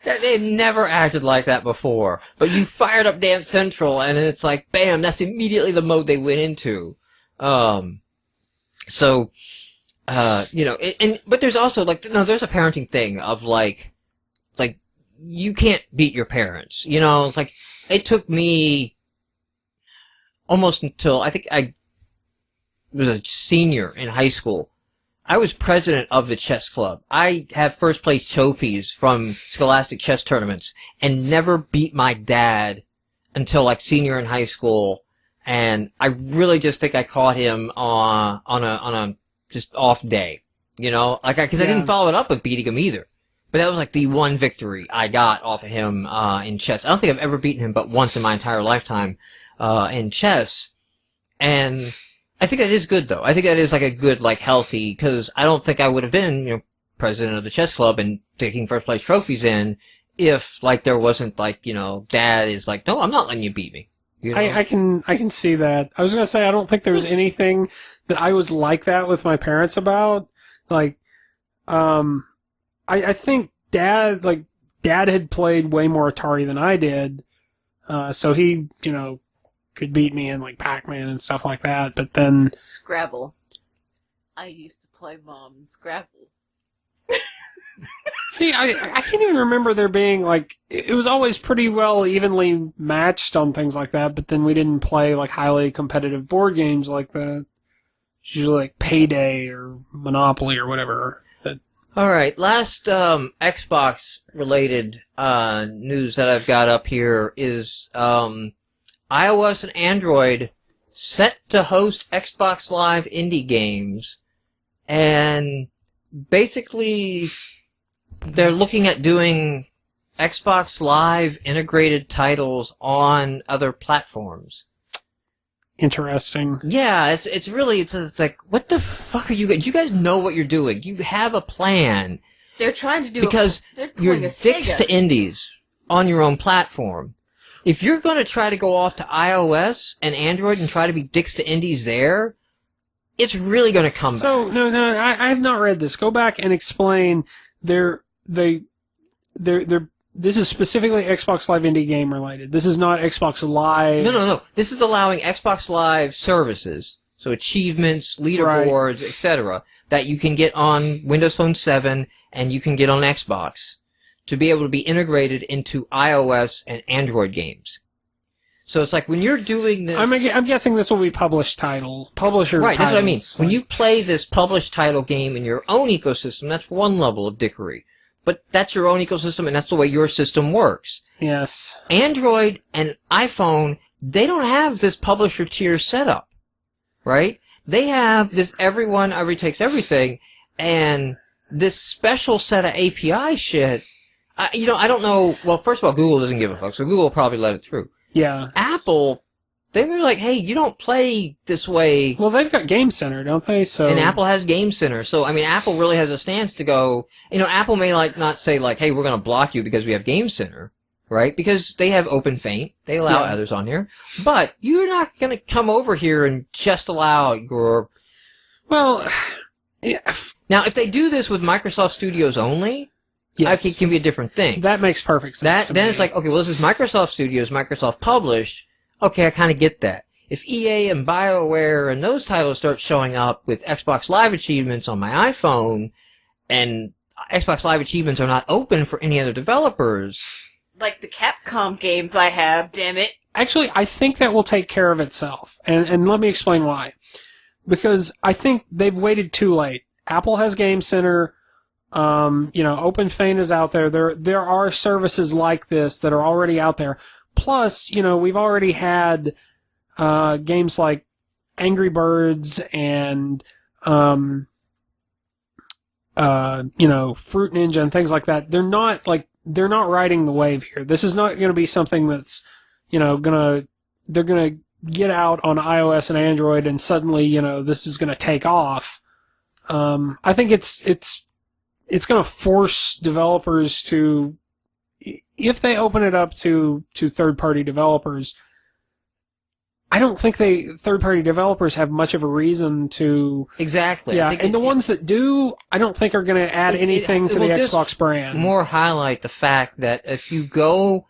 They've never acted like that before. But you fired up Dance Central and it's like, bam, that's immediately the mode they went into. So, but there's also like, there's a parenting thing of like, you can't beat your parents. It's like, it took me almost until, I think I was a senior in high school. I was president of the chess club. I have first place trophies from scholastic chess tournaments and never beat my dad until like senior in high school. And I really just think I caught him on a just off day, cause I didn't follow it up with beating him either. But that was like the one victory I got off of him in chess. I don't think I've ever beaten him but once in my entire lifetime in chess. And I think that is good, though. I think that is like a good, like, healthy, because I don't think I would have been, president of the chess club and taking first place trophies in if, like, there wasn't, like, Dad is like, no, I'm not letting you beat me. I can see that. I was gonna say, I don't think there was anything that I was like that with my parents about. Like, I think Dad had played way more Atari than I did, so he, could beat me in like Pac-Man and stuff like that. But then Scrabble. I used to play Mom in Scrabble. See, I can't even remember there being like, it was always pretty well evenly matched on things like that. But then we didn't play like highly competitive board games like that. It's usually like Payday or Monopoly or whatever. All right, last Xbox-related news that I've got up here is iOS and Android set to host Xbox Live indie games, and basically they're looking at doing Xbox Live integrated titles on other platforms. Interesting. Yeah, it's like, what the fuck are you guys? You guys know what you're doing. You have a plan. They're trying to do because they're you're pulling a dicks Sega. to indies on your own platform. If you're going to try to go off to iOS and Android and try to be dicks to indies there, it's really going to come back. So no, I have not read this. Go back and explain. They're this is specifically Xbox Live Indie Game related. This is not Xbox Live. No. This is allowing Xbox Live services, so achievements, leaderboards, etc., that you can get on Windows Phone 7 and you can get on Xbox to be able to be integrated into iOS and Android games. So it's like when you're doing this... I'm guessing this will be publisher titles. Right, that's what I mean. When you play this published title game in your own ecosystem, that's one level of dickery. But that's your own ecosystem, and that's the way your system works. Yes. Android and iPhone, they don't have this publisher tier setup, right? They have this everyone takes everything, and this special set of API shit. I don't know. Well, first of all, Google doesn't give a fuck, so Google will probably let it through. Yeah. Apple, they were like, hey, you don't play this way. Well, they've got Game Center, don't they? So. And Apple has Game Center. So, I mean, Apple really has a stance to go, Apple may not say hey, we're going to block you because we have Game Center, right? Because they have Open Faint. They allow others on here. But you're not going to come over here and just allow your... Well, yeah. Now, if they do this with Microsoft Studios only... Yes. It can be a different thing. That makes perfect sense. Then it's like, okay, well, this is Microsoft Studios, Microsoft published. Okay, I kind of get that. If EA and BioWare and those titles start showing up with Xbox Live achievements on my iPhone, and Xbox Live achievements are not open for any other developers... Like the Capcom games I have, damn it. Actually, I think that will take care of itself. And let me explain why. Because I think they've waited too late. Apple has Game Center... Open Faint is out there. There are services like this that are already out there. Plus, we've already had games like Angry Birds and Fruit Ninja and things like that. They're not riding the wave here. This is not going to be something that's they're gonna get out on iOS and Android and suddenly this is going to take off. I think it's going to force developers to, if they open it up to third-party developers, I don't think third-party developers have much of a reason to... Exactly. Yeah, and the ones that do, I don't think are going to add anything to the Xbox brand. More highlight the fact that if you go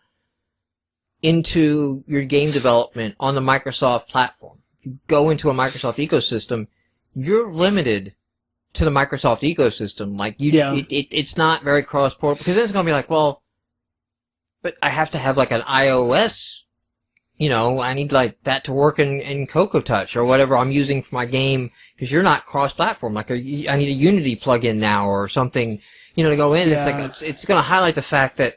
into your game development on the Microsoft platform, if you go into a Microsoft ecosystem, you're limited to the Microsoft ecosystem. It's not very cross-portable, because then it's going to be like, well, but I have to have an iOS, I need that to work in Cocoa Touch or whatever I'm using for my game, because you're not cross-platform. I need a Unity plugin now or something, to go in. Yeah. It's going to highlight the fact that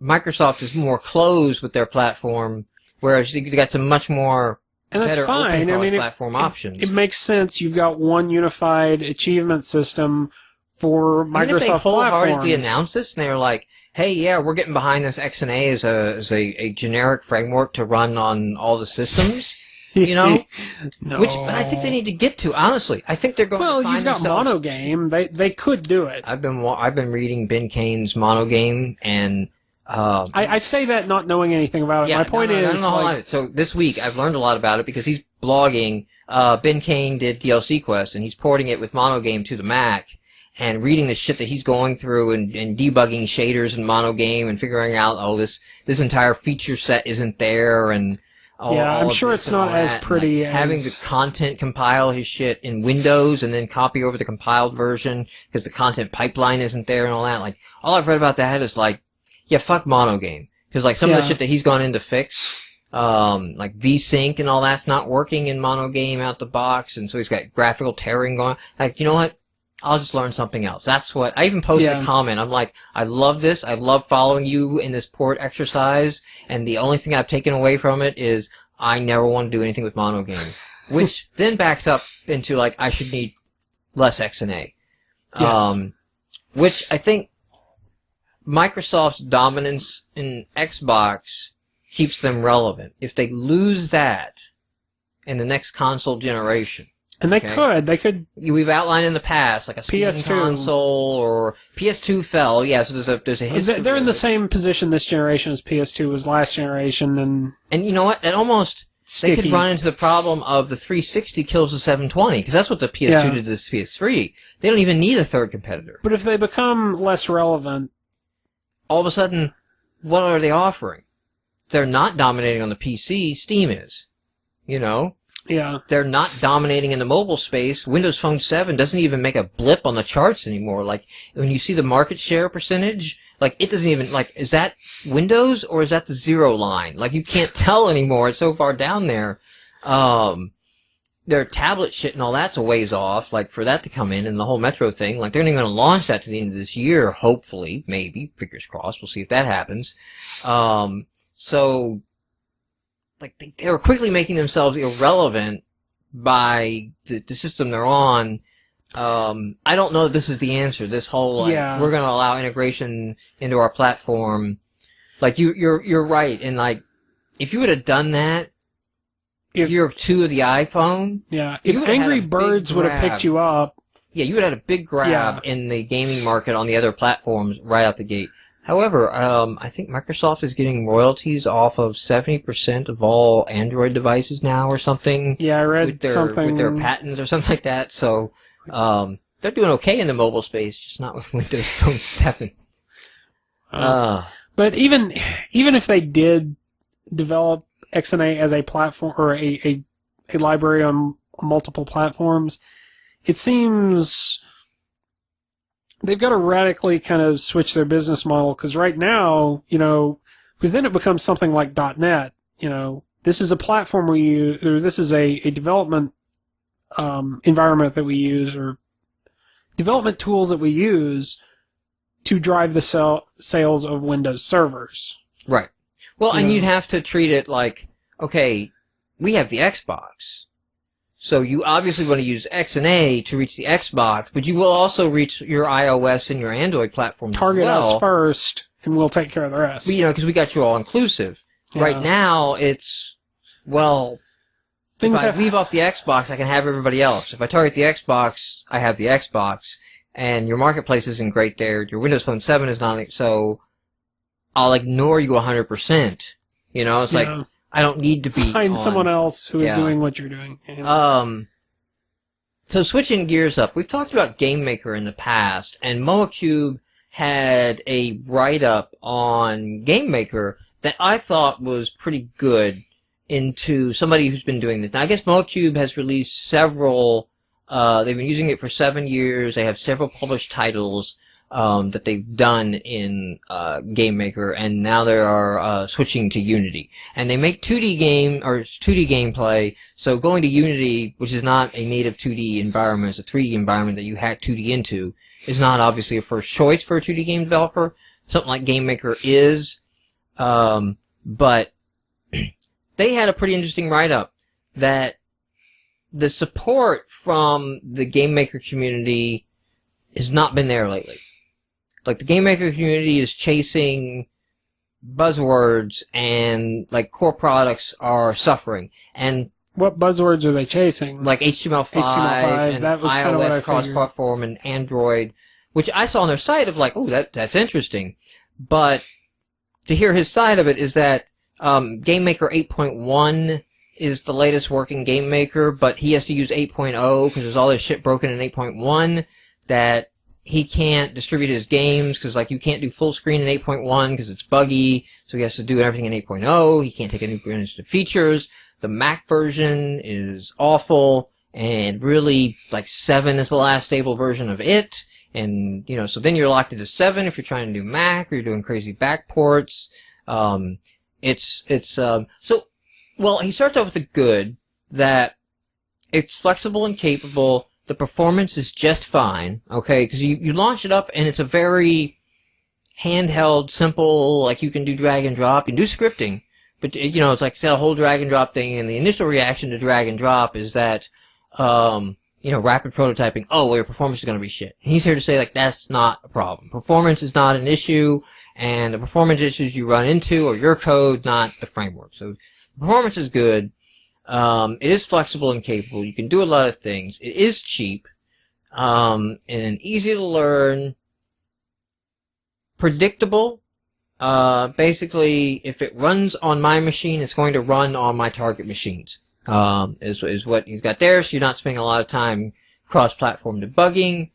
Microsoft is more closed with their platform, whereas you got some much more... And that's fine. Platform options. It makes sense. You've got one unified achievement system for Microsoft platforms. If they wholeheartedly announce this, and they're like, "Hey, yeah, we're getting behind this XNA as a generic framework to run on all the systems," No. But I think they need to get to. Honestly, I think they're going. Well, to find you've got Monogame. They could do it. I've been reading Ben Kane's Monogame and. I say that not knowing anything about it. Yeah, My point is... So this week I've learned a lot about it because he's blogging. Ben Kane did DLC Quest, and he's porting it with Monogame to the Mac, and reading the shit that he's going through and debugging shaders in Monogame and figuring out, this entire feature set isn't there, and I'm sure it's not as pretty as... Having the content compile his shit in Windows and then copy over the compiled version because the content pipeline isn't there and all that. All I've read about that is yeah, fuck Monogame. Because, some of the shit that he's gone in to fix, VSync and all that's not working in Monogame out the box, and so he's got graphical tearing going. You know what? I'll just learn something else. That's what... I even posted a comment. I'm like, I love this. I love following you in this port exercise, and the only thing I've taken away from it is I never want to do anything with Monogame. Which then backs up into, I should need less XNA. Yes. Which I think... Microsoft's dominance in Xbox keeps them relevant. If they lose that in the next console generation, And they could. We've outlined in the past, like a Steam PS2 console or PS2 fell. Yeah, so there's a history. They're in the same position this generation as PS2 was last generation, and you know what? It almost sticky. They could run into the problem of the 360 kills the 720 because that's what the PS2 did to this PS3. They don't even need a third competitor. But if they become less relevant, all of a sudden, what are they offering? They're not dominating on the PC. Steam is, you know. Yeah. They're not dominating in the mobile space. Windows Phone 7 doesn't even make a blip on the charts anymore. Like, when you see the market share percentage, like, it doesn't even, like, is that Windows or is that the zero line? Like, you can't tell anymore. It's so far down there. Their tablet shit and all that's a ways off, like, for that to come in and the whole Metro thing. Like, they're not even going to launch that to the end of this year, hopefully. Maybe. Fingers crossed. We'll see if that happens. So, like, they were quickly making themselves irrelevant by the system they're on. I don't know if this is the answer. This whole, like, we're going to allow integration into our platform. Like, you're right. And, like, if you would have done that, if year 2 of the iPhone. Yeah. If Angry Birds would have picked you up. Yeah, you would have had a big grab in the gaming market on the other platforms right out the gate. However, I think Microsoft is getting royalties off of 70% of all Android devices now or something. Yeah, I read something. With their patents or something like that. So, they're doing okay in the mobile space, just not with Windows Phone 7. But even if they did develop XNA as a platform or a library on multiple platforms, it seems they've got to radically kind of switch their business model, because right now, you know, because then it becomes something like .NET. You know, this is a platform we use, or this is a development environment that we use, or development tools that we use to drive the sales of Windows servers. Right. Well, and you'd have to treat it like, okay, we have the Xbox. So you obviously want to use XNA to reach the Xbox, but you will also reach your iOS and your Android platforms Target as well. us first, and we'll take care of the rest. But, you know, because we got you all inclusive. Yeah. Right now, it's, well, if I leave off the Xbox, I can have everybody else. If I target the Xbox, I have the Xbox, and your marketplace isn't great there. Your Windows Phone 7 is not, so I'll ignore you 100%. You know, it's like, I don't need to be find someone else who is doing what you're doing. So switching gears up, we've talked about GameMaker in the past, and MoaCube had a write-up on GameMaker that I thought was pretty good into somebody who's been doing this. Now, I guess MoaCube has released several, they've been using it for 7 years, they have several published titles, that they've done in GameMaker, and now they are switching to Unity. And they make 2D gameplay, so going to Unity, which is not a native 2D environment, it's a 3D environment that you hack 2D into, is not obviously a first choice for a 2D game developer. Something like GameMaker is. But they had a pretty interesting write-up that the support from the GameMaker community has not been there lately. Like, the GameMaker community is chasing buzzwords, and, like, core products are suffering. And what buzzwords are they chasing? Like HTML5 and that was iOS cross-platform and Android, which I saw on their site of like, oh, that's interesting. But to hear his side of it is that GameMaker 8.1 is the latest working GameMaker, but he has to use 8.0 because there's all this shit broken in 8.1 that he can't distribute his games because, like, you can't do full screen in 8.1 because it's buggy, so he has to do everything in 8.0. He can't take any advantage of features. The Mac version is awful, and really, like, 7 is the last stable version of it, and, you know, so then you're locked into 7 if you're trying to do Mac, or you're doing crazy backports. Well, he starts off with the good, that it's flexible and capable. The performance is just fine, okay? Because you launch it up, and it's a very handheld, simple, like, you can do drag and drop. You can do scripting, but, you know, it's like that whole drag and drop thing, and the initial reaction to drag and drop is that, you know, rapid prototyping, oh, well, your performance is going to be shit. And he's here to say, like, that's not a problem. Performance is not an issue, and the performance issues you run into are your code, not the framework. So, performance is good. It is flexible and capable. You can do a lot of things. It is cheap, and easy to learn. Predictable. Basically, if it runs on my machine, it's going to run on my target machines. Is what you've got there, so you're not spending a lot of time cross-platform debugging.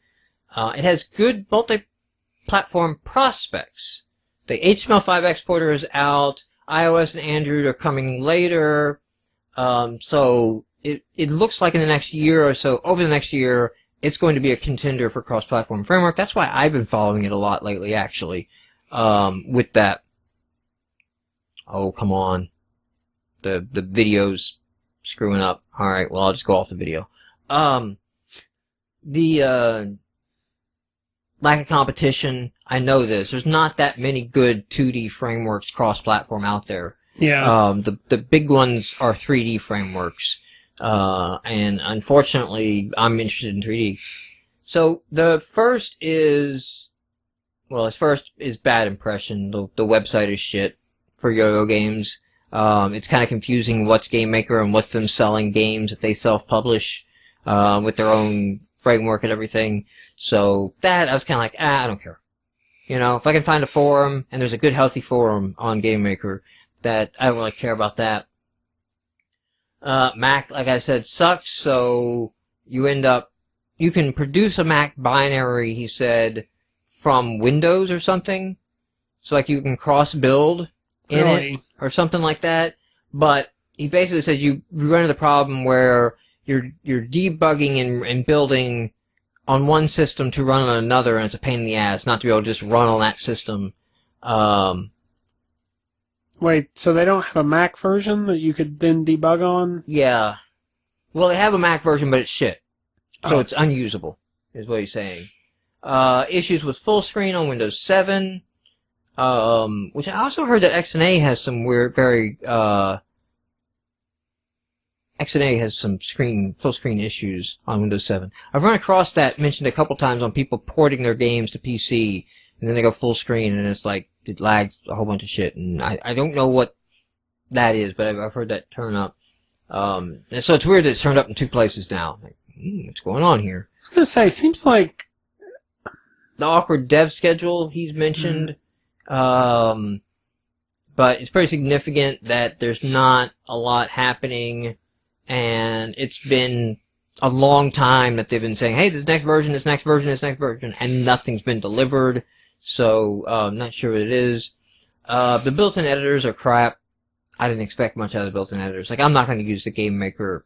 It has good multi-platform prospects. The HTML5 exporter is out. iOS and Android are coming later. So it looks like in the next year or so, over the next year, it's going to be a contender for cross-platform framework. That's why I've been following it a lot lately, actually. With that. Oh, come on. The video's screwing up. Alright, well, I'll just go off the video. The lack of competition, I know this. There's not that many good 2D frameworks cross-platform out there. Yeah. The big ones are 3D frameworks. And unfortunately, I'm interested in 3D. So, the first is... Well, his first is Bad Impression. The website is shit for Yo-Yo Games. It's kind of confusing what's GameMaker and what's them selling games that they self-publish, with their own framework and everything. So that, I was kind of like, I don't care. You know, if I can find a forum, and there's a good healthy forum on GameMaker, that I don't really care about that. Mac, like I said, sucks, so you can produce a Mac binary, he said, from Windows or something. So like you can cross-build in it or something like that. But he basically says you run into the problem where you're debugging and building on one system to run on another, and it's a pain in the ass not to be able to just run on that system. Wait, so they don't have a Mac version that you could then debug on? Yeah. Well, they have a Mac version, but it's shit. So it's unusable, is what he's saying. Issues with full screen on Windows 7, which I also heard that XNA has some weird, XNA has some full screen issues on Windows 7. I've run across that mentioned a couple times on people porting their games to PC, and then they go full screen, and it's like, it lags a whole bunch of shit, and I don't know what that is, but I've heard that turn up. And so it's weird that it's turned up in two places now. Like, what's going on here? I was gonna say, seems like the awkward dev schedule he's mentioned, but it's pretty significant that there's not a lot happening, and it's been a long time that they've been saying, hey, this next version, this next version, this next version, and nothing's been delivered, so I'm not sure what it is. The built-in editors are crap. I didn't expect much out of the built-in editors. Like, I'm not going to use the GameMaker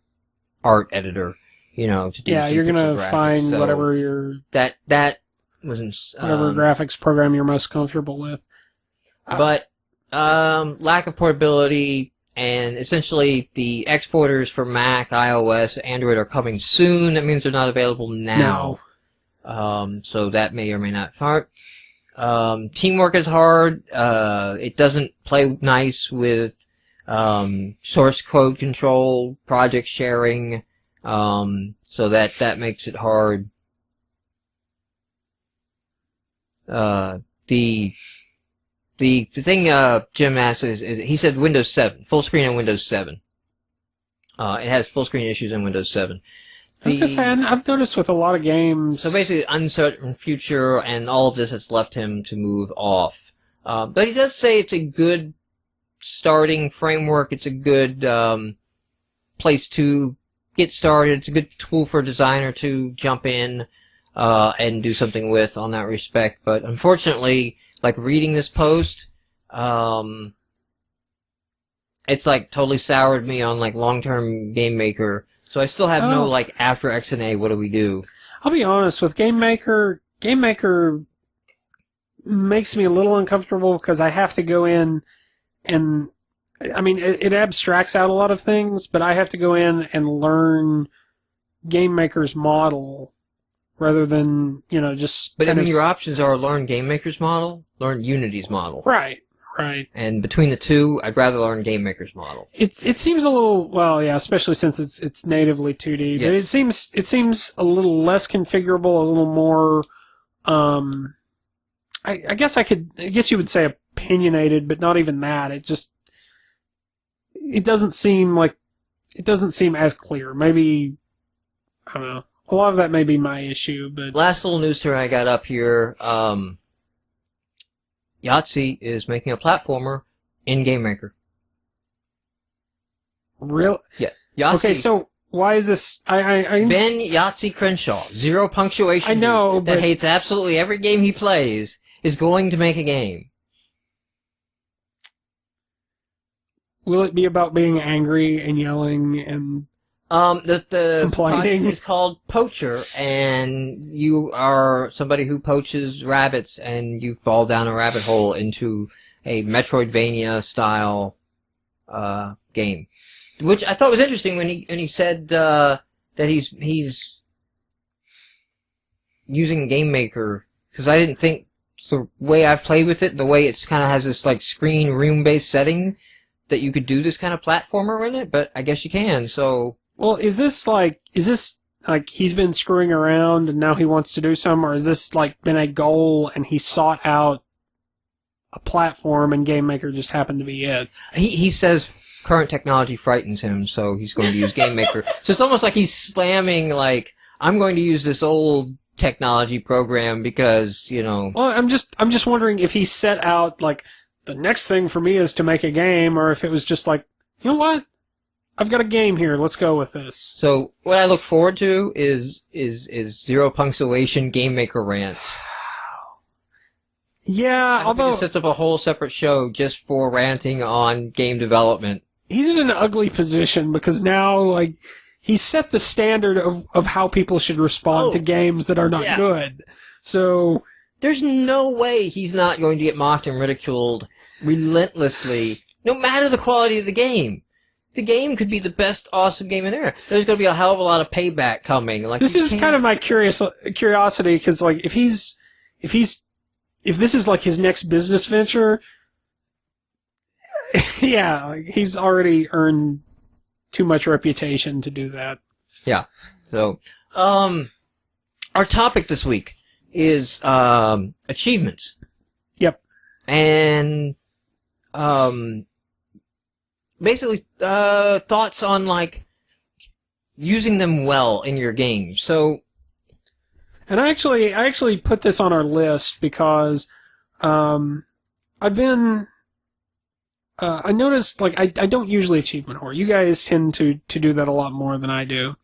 art editor, you know, to do you're going to find so whatever your... That wasn't whatever graphics program you're most comfortable with. But lack of portability, and essentially the exporters for Mac, iOS, Android are coming soon. That means they're not available now. No. So that may or may not start. Teamwork is hard. It doesn't play nice with source code control, project sharing. So that makes it hard. The thing Jim asked is he said Windows 7, full screen on Windows 7. It has full screen issues in Windows 7. I was gonna say, I've noticed with a lot of games. So basically, uncertain future, and all of this has left him to move off. But he does say it's a good starting framework. It's a good place to get started. It's a good tool for a designer to jump in and do something with on that respect. But unfortunately, like reading this post, it's like totally soured me on like long-term GameMaker. So I still have no, like, after XNA, what do we do? I'll be honest, with GameMaker makes me a little uncomfortable because I have to go in and, I mean, it abstracts out a lot of things, but I have to go in and learn GameMaker's model rather than, just... But I mean, your options are learn GameMaker's model, learn Unity's model. Right. And between the two, I'd rather learn GameMaker's model. It seems a little, well, yeah, especially since it's natively 2D. Yes. But it seems a little less configurable, a little more. I guess you would say opinionated, but not even that. It doesn't seem like it doesn't seem as clear. Maybe, I don't know. A lot of that may be my issue, but... Last little news story I got up here, Yahtzee is making a platformer in GameMaker. Real? Yes. Yahtzee. Okay, so why is this... Ben Yahtzee Crenshaw, zero punctuation I know, dude, that but... hates absolutely every game he plays, is going to make a game. Will it be about being angry and yelling and The complaining? is called Poacher, and you are somebody who poaches rabbits, and you fall down a rabbit hole into a Metroidvania style game, which I thought was interesting when he said that he's using GameMaker, because I didn't think the way I've played with it, the way it's kind of has this like screen room based setting, that you could do this kind of platformer in it, but I guess you can, so... Well, is this like he's been screwing around and now he wants to do some, or is this like been a goal and he sought out a platform and GameMaker just happened to be it? He says current technology frightens him, so he's going to use GameMaker. So it's almost like he's slamming, like, I'm going to use this old technology program because, you know... Well, I'm just wondering if he set out, like, the next thing for me is to make a game, or if it was just like, you know what? I've got a game here. Let's go with this. So what I look forward to is zero punctuation GameMaker rants. Yeah, although he sets up a whole separate show just for ranting on game development. He's in an ugly position because now, like, he set the standard of how people should respond to games that are not good. So there's no way he's not going to get mocked and ridiculed relentlessly, no matter the quality of the game. The game could be the best awesome game in there. There's going to be a hell of a lot of payback coming. Like, this is kind of my curiosity, because like if this is like his next business venture, yeah, like, he's already earned too much reputation to do that. Yeah. So, our topic this week is achievements. Yep. And basically thoughts on like using them well in your game. So, and I actually put this on our list because I've been I noticed, like, I don't usually achievement whore. You guys tend to do that a lot more than I do.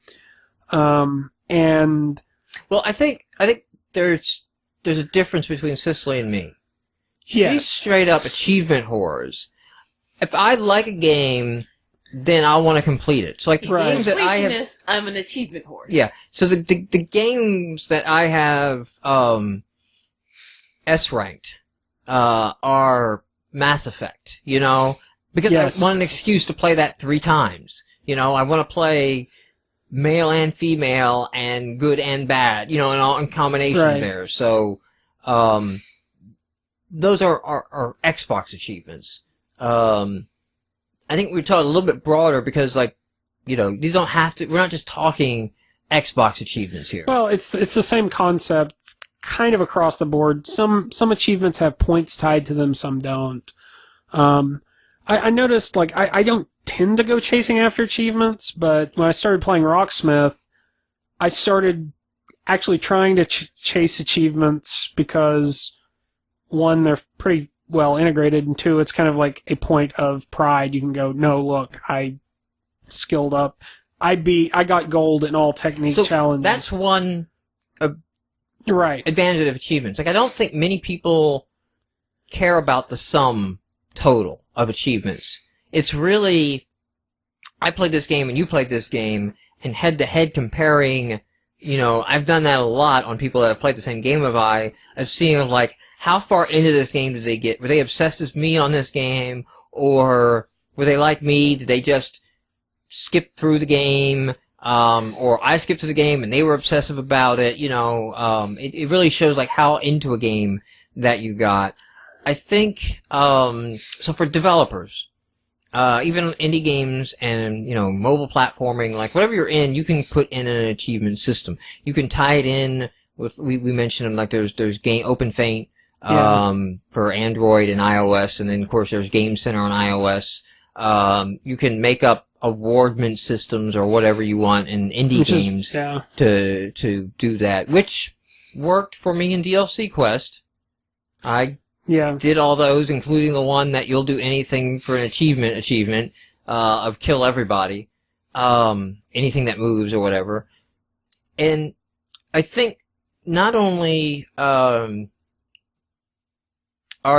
And well, I think there's a difference between Cicely and me. Yes. She's straight up achievement whores. If I like a game, then I want to complete it. So like the games that I have, I'm an achievement whore. Yeah. So the games that I have S ranked are Mass Effect, you know, because I want an excuse to play that 3 times. You know, I want to play male and female and good and bad, you know, and all in combination there. So those are Xbox achievements. I think we talk a little bit broader because, like, you know, these don't have to. We're not just talking Xbox achievements here. Well, it's the same concept, kind of across the board. Some achievements have points tied to them, some don't. I noticed, like, I don't tend to go chasing after achievements, but when I started playing Rocksmith, I started actually trying to chase achievements because, one, they're pretty well integrated, and 2, it's kind of like a point of pride. You can go, no, look, I skilled up. I got gold in all technique challenges. That's one advantage of achievements. Like, I don't think many people care about the sum total of achievements. It's really, I played this game and you played this game, and head-to-head comparing, you know, I've done that a lot on people that have played the same game as I, of seeing, like, how far into this game did they get? Were they obsessed as me on this game? Or were they like me? Did they just skip through the game? Or I skipped through the game and they were obsessive about it? You know, it really shows, like, how into a game that you got. I think, so for developers, even indie games and, you know, mobile platforming, like, whatever you're in, you can put in an achievement system. You can tie it in with, we mentioned them, like, there's OpenFaint, for Android and iOS, and then of course there's Game Center on iOS. You can make up awardment systems or whatever you want in indie games to do that, which worked for me in DLC Quest. I did all those, including the one that you'll do anything for an achievement of kill everybody, anything that moves or whatever. And I think not only are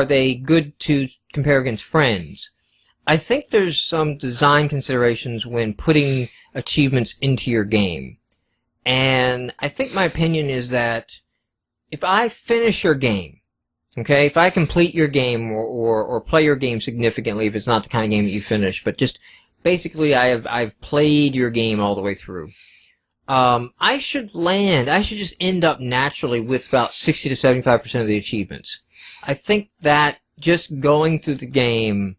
they good to compare against friends, I think there's some design considerations when putting achievements into your game. And I think my opinion is that if I finish your game, okay, if I complete your game or play your game significantly, if it's not the kind of game that you finish, but just basically I've played your game all the way through, I should just end up naturally with about 60 to 75% of the achievements. I think that just going through the game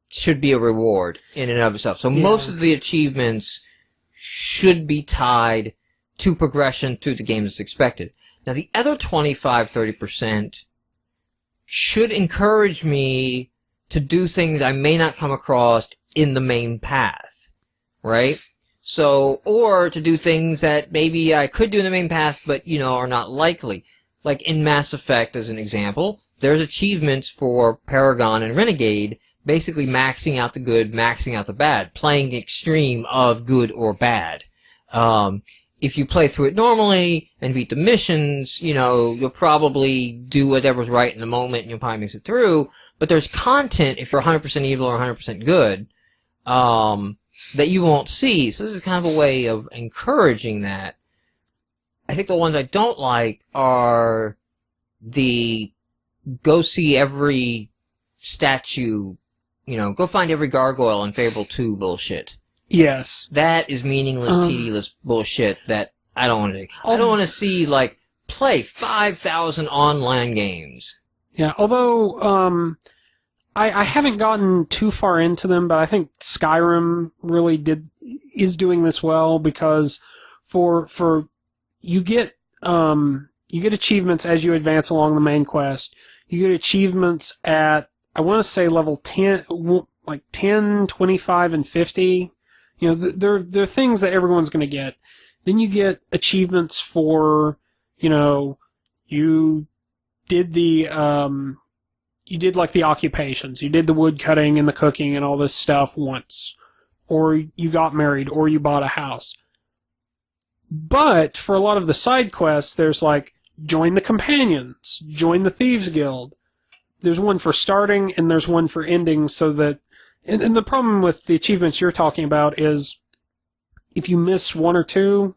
should be a reward in and of itself. So most of the achievements should be tied to progression through the game as expected. Now the other 25-30% should encourage me to do things I may not come across in the main path, right? So, or to do things that maybe I could do in the main path, but, are not likely. Like in Mass Effect, as an example, there's achievements for Paragon and Renegade, basically maxing out the good, maxing out the bad, playing the extreme of good or bad. If you play through it normally and beat the missions, you'll probably do whatever's right in the moment and you'll probably mix it through. But there's content, if you're 100% evil or 100% good, that you won't see. So this is kind of a way of encouraging that. I think the ones I don't like are the go see every statue, go find every gargoyle in Fable 2 bullshit. Yes. That is meaningless, tedious bullshit that I don't want to do. I don't want to see, play 5,000 online games. Yeah, although, I haven't gotten too far into them, but I think Skyrim really is doing this well because for you get achievements as you advance along the main quest. You get achievements at, I want to say level 10, 10, 25, and 50. They're things that everyone's going to get. Then you get achievements for, you did the occupations. You did the wood cutting and the cooking and all this stuff once. Or you got married, or you bought a house. But for a lot of the side quests, there's join the companions, join the Thieves Guild. There's one for starting and there's one for ending, so that... And the problem with the achievements you're talking about is if you miss one or two,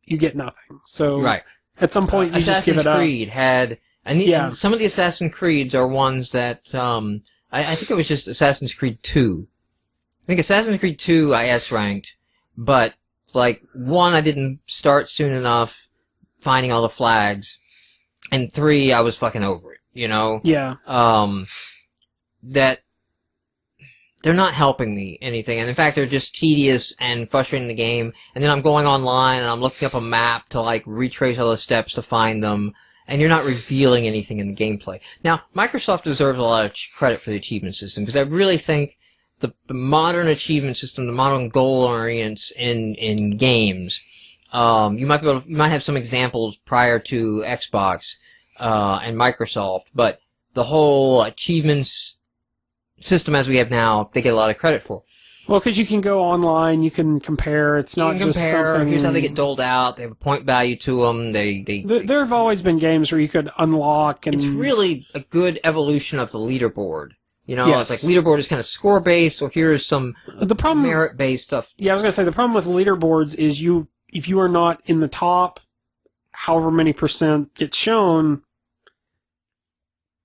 you get nothing. So right. At some point, you just give it up. Assassin's Creed had... And some of the Assassin's Creeds are ones that... I think it was just Assassin's Creed 2. I think Assassin's Creed 2 I S-ranked, but... 1, I didn't start soon enough finding all the flags, and 3, I was fucking over it, Yeah. That they're not helping me anything, and in fact, they're just tedious and frustrating the game, and then I'm going online and I'm looking up a map to, retrace all the steps to find them, and you're not revealing anything in the gameplay. Now, Microsoft deserves a lot of credit for the achievement system, because I really think the modern achievement system, the modern goal orients in games, you might have some examples prior to Xbox and Microsoft, but the whole achievements system as we have now, they get a lot of credit for. Well, because you can go online, you can compare. It's not just something... Here's how they get doled out. They have a point value to them. There have always been games where you could unlock and... It's really a good evolution of the leaderboard. Yes. It's leaderboard is kind of score-based, or here's some merit-based stuff. Yeah, I was going to say, the problem with leaderboards is if you are not in the top, however many % gets shown,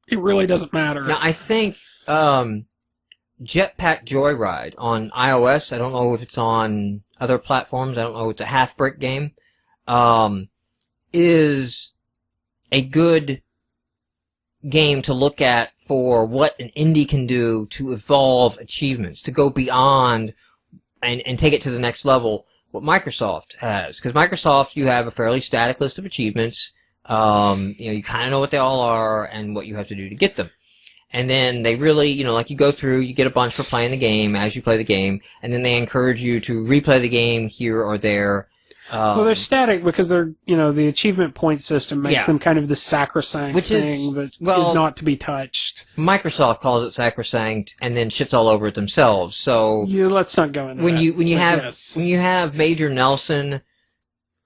it really doesn't matter. Now, I think Jetpack Joyride on iOS, I don't know if it's on other platforms, I don't know, it's a half-brick game, is a good game to look at for what an indie can do to evolve achievements, to go beyond and take it to the next level, what Microsoft has. Because Microsoft, you have a fairly static list of achievements. You kind of know what they all are and what you have to do to get them. And then they really, you know, like you go through, you get a bunch for playing the game as you play the game, and then they encourage you to replay the game here or there. Well, they're static because they're, you know, the achievement point system makes them kind of the sacrosanct thing that is not to be touched. Microsoft calls it sacrosanct and then shits all over it themselves. So yeah, let's not go into that. When you have Major Nelson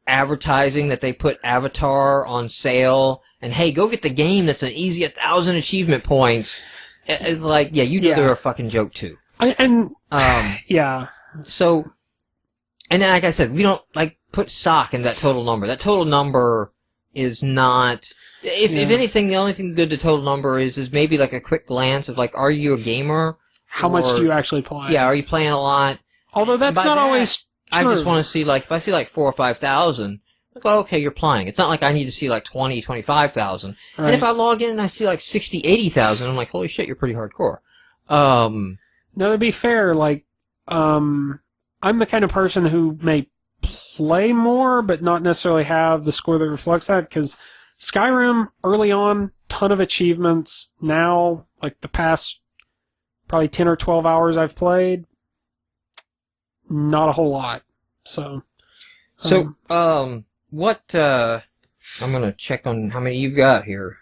advertising that they put Avatar on sale and hey, go get the game that's an easy 1,000 achievement points. It's like, yeah, you know they're a fucking joke too. So, and then like I said, we don't like put stock in that total number. That total number is not. If anything, the only thing good to total number is maybe like a quick glance of like, are you a gamer? How much do you actually play? Yeah, are you playing a lot? Although that's not always true. I just want to see like if I see like 4,000 or 5,000, like, oh, okay, you're playing. It's not like I need to see like 20,000, 25,000. Right. And if I log in and I see like 60,000, 80,000, I'm like, holy shit, you're pretty hardcore. Now to be fair, like, I'm the kind of person who may play more, but not necessarily have the score that reflects that, because Skyrim, early on, ton of achievements. Now, like the past probably 10 or 12 hours I've played, not a whole lot. So, what, I'm gonna check on how many you've got here.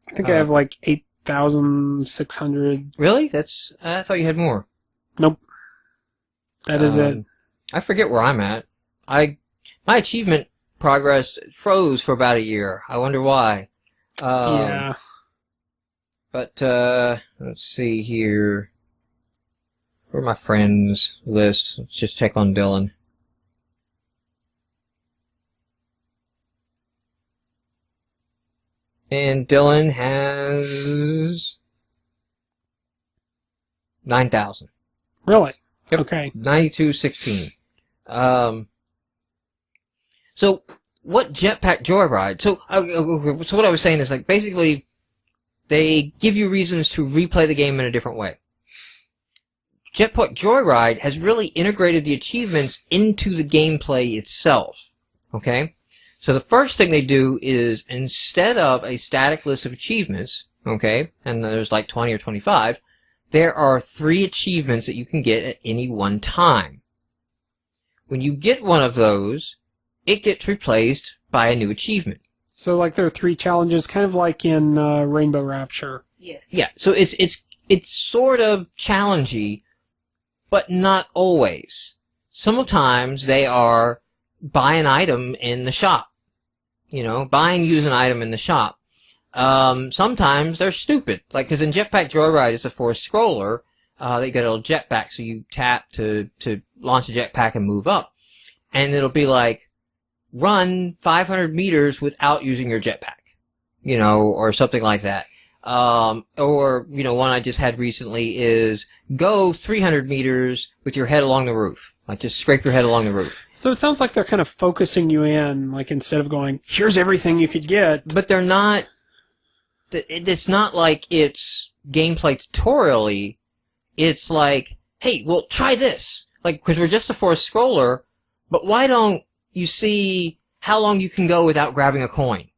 I think I have like 8,600. Really? I thought you had more. Nope. That is it. I forget where I'm at. My achievement progress froze for about a year. I wonder why. Yeah. But, let's see here. Where are my friends list? Let's just check on Dylan. And Dylan has 9,000. Really? Yep. Okay. 9216. So what Jetpack Joyride? So what I was saying is like basically they give you reasons to replay the game in a different way. Jetpack Joyride has really integrated the achievements into the gameplay itself. Okay? So the first thing they do is instead of a static list of achievements, okay, and there's like 20 or 25, there are 3 achievements that you can get at any one time. When you get one of those, it gets replaced by a new achievement. So like there are 3 challenges, kind of like in Rainbow Rapture. Yes. Yeah, so it's sort of challengey, but not always. Sometimes they are buy an item in the shop. You know, buy and use an item in the shop. Sometimes they're stupid. Like, cause in Jetpack Joyride, it's a forced scroller. They got a little jetpack, so you tap to launch a jetpack and move up. And it'll be like, run 500 meters without using your jetpack. You know, or something like that. Or, you know, one I just had recently is go 300 meters with your head along the roof. Like, just scrape your head along the roof. So it sounds like they're kind of focusing you in, like, instead of going, here's everything you could get. But they're not, it's not like it's gameplay tutorial-y. It's like, hey, well, try this. Like, because we're just a forced scroller, but why don't you see how long you can go without grabbing a coin?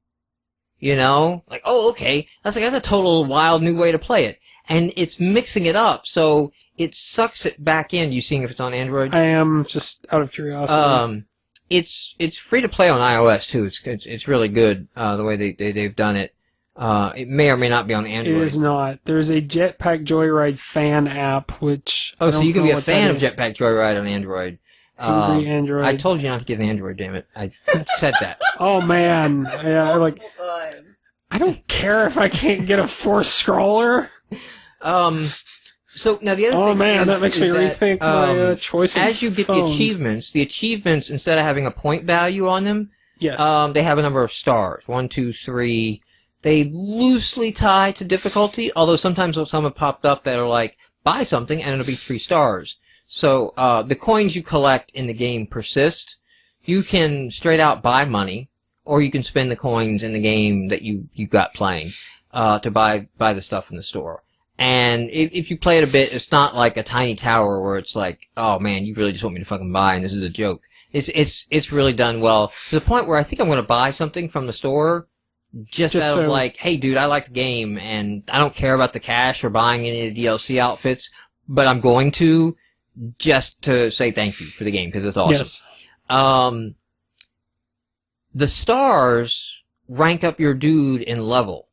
You know? Like, oh, okay. That's a total wild new way to play it. And it's mixing it up, so it sucks it back in. You seeing if it's on Android? I am, just out of curiosity. It's free to play on iOS too. It's really good, the way they've done it. It may or may not be on Android. It is not. There's a Jetpack Joyride fan app, which so you can be a fan of Jetpack Joyride on Android. Angry Android. I told you not to get an Android, damn it. I said that. Oh man. Yeah, like, I don't care if I can't get a forced scroller. So now the other thing. Oh man, that makes me rethink my choice. As you get the achievements instead of having a point value on them, yes, they have a number of stars. 1, 2, 3. They loosely tie to difficulty, although sometimes some have popped up that are like buy something and it'll be 3 stars. So the coins you collect in the game persist. You can straight out buy money, or you can spend the coins in the game that you got playing to buy the stuff in the store. And if you play it a bit, it's not like a tiny tower where it's like, oh man, you really just want me to fucking buy and this is a joke. It's really done well to the point where I think I'm going to buy something from the store just out of like, hey, dude, I like the game, and I don't care about the cash or buying any of the DLC outfits, but I'm going to just to say thank you for the game because it's awesome. Yes. The stars rank up your dude in level.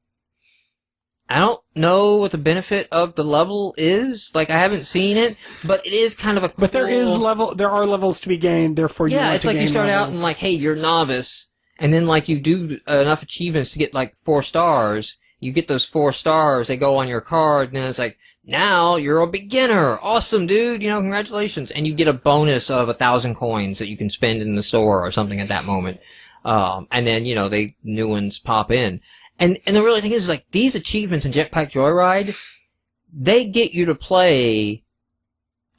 I don't know what the benefit of the level is. Like, I haven't seen it, but it is kind of a cool... But there are levels to be gained, therefore you want to gain it's like you start levels. out and like, hey, you're a novice, and then like you do enough achievements to get like 4 stars. You get those 4 stars, they go on your card, and then it's like, now you're a beginner. Awesome, dude. You know, congratulations. And you get a bonus of 1,000 coins that you can spend in the store or something at that moment. And then, you know, new ones pop in. And the really thing is, like, these achievements in Jetpack Joyride, they get you to play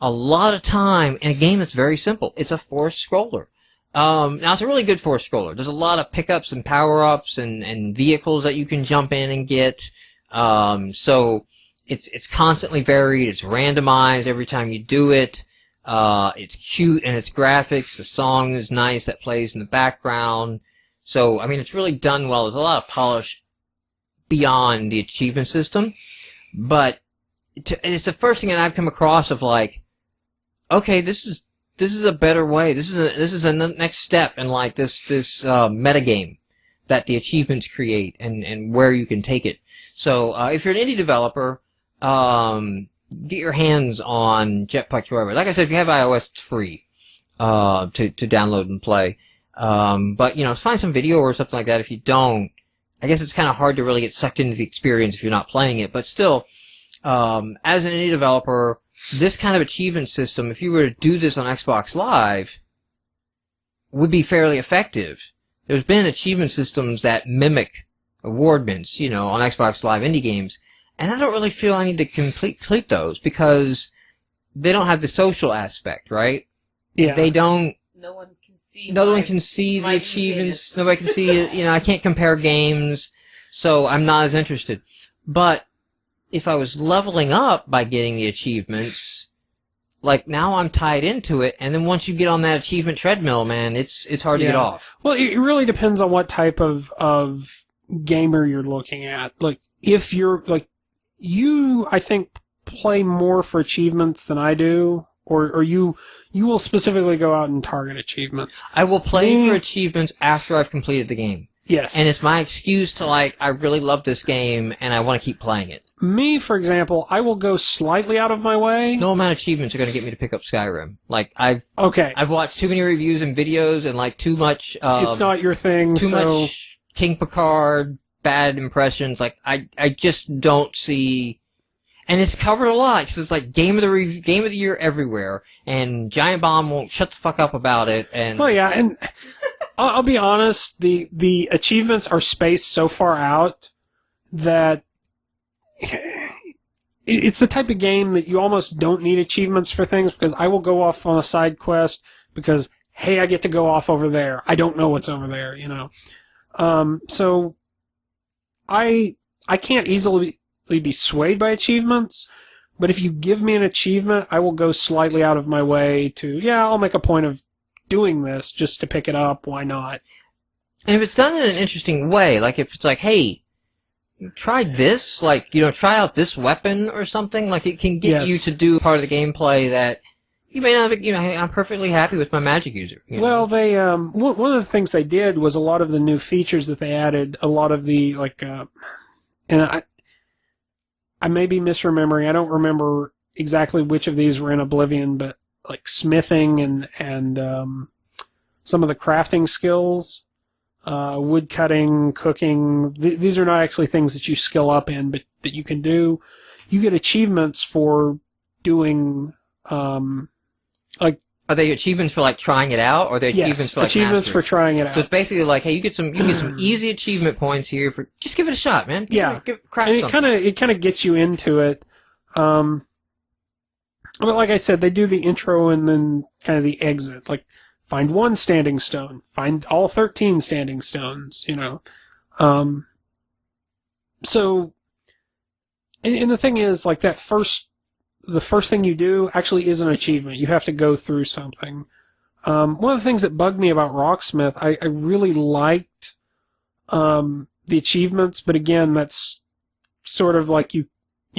a lot of time in a game that's very simple. It's a forced scroller. Now it's a really good forced scroller. There's a lot of pickups and power-ups and vehicles that you can jump in and get. So it's constantly varied. It's randomized every time you do it. It's cute in its graphics. The song is nice that plays in the background. So, I mean, it's really done well. There's a lot of polish beyond the achievement system. But it's the first thing that I've come across of like, okay, this is a better way. This is a next step in like this metagame that the achievements create and where you can take it. So, if you're an indie developer, get your hands on Jetpack Joyride. Like I said, if you have iOS, it's free to download and play. But you know, find some video or something like that. If you don't, I guess it's kind of hard to really get sucked into the experience if you're not playing it. But still, as an indie developer, this kind of achievement system, if you were to do this on Xbox Live, would be fairly effective. There's been achievement systems that mimic award mints, you know, on Xbox Live indie games. And I don't really feel I need to complete those because they don't have the social aspect, right? Yeah. They don't. No one can see. No one can see the achievements. Nobody can see it. You know, I can't compare games, so I'm not as interested. But if I was leveling up by getting the achievements, like now I'm tied into it. And then once you get on that achievement treadmill, man, it's hard to get off. Well, it really depends on what type of gamer you're looking at. Like, if you're like. You, I think, play more for achievements than I do, or you will specifically go out and target achievements. I will play for achievements after I've completed the game. Yes. And it's my excuse to, like, I really love this game, and I want to keep playing it. Me, for example, I will go slightly out of my way. No amount of achievements are going to get me to pick up Skyrim. Like, I've watched too many reviews and videos, and, like, too much... it's not your thing, Too much King Picard... bad impressions. Like, I just don't see, and it's covered a lot because it's like game of the year everywhere, and Giant Bomb won't shut the fuck up about it. And well, yeah, and I'll be honest, the achievements are spaced so far out that it's the type of game that you almost don't need achievements for things, because I will go off on a side quest because, hey, I get to go off over there. I don't know what's over there, you know. So I can't easily be swayed by achievements, but if you give me an achievement, I will go slightly out of my way to, I'll make a point of doing this just to pick it up. Why not? And if it's done in an interesting way, like if it's like, hey, try this, like, you know, try out this weapon or something, like it can get you to do part of the gameplay that you may not, you know, I'm perfectly happy with my magic user. You know? Well, they, one of the things they did was a lot of the new features that they added, a lot of the, like, and I may be misremembering, I don't remember exactly which of these were in Oblivion, but, like, smithing and some of the crafting skills, wood cutting, cooking, these are not actually things that you skill up in, but that you can do. You get achievements for doing, like, are they achievements for like trying it out, or are they achievements for like achievements mastering? for trying it out? So it's basically like, hey, you get some easy achievement points here for just give it a shot, man. And it kind of gets you into it. But like I said, they do the intro and then kind of the exit. Like, find one standing stone, find all 13 standing stones. You know, so and the thing is, like, the first thing you do actually is an achievement. You have to go through something. One of the things that bugged me about Rocksmith, I really liked the the achievements, but again, that's sort of like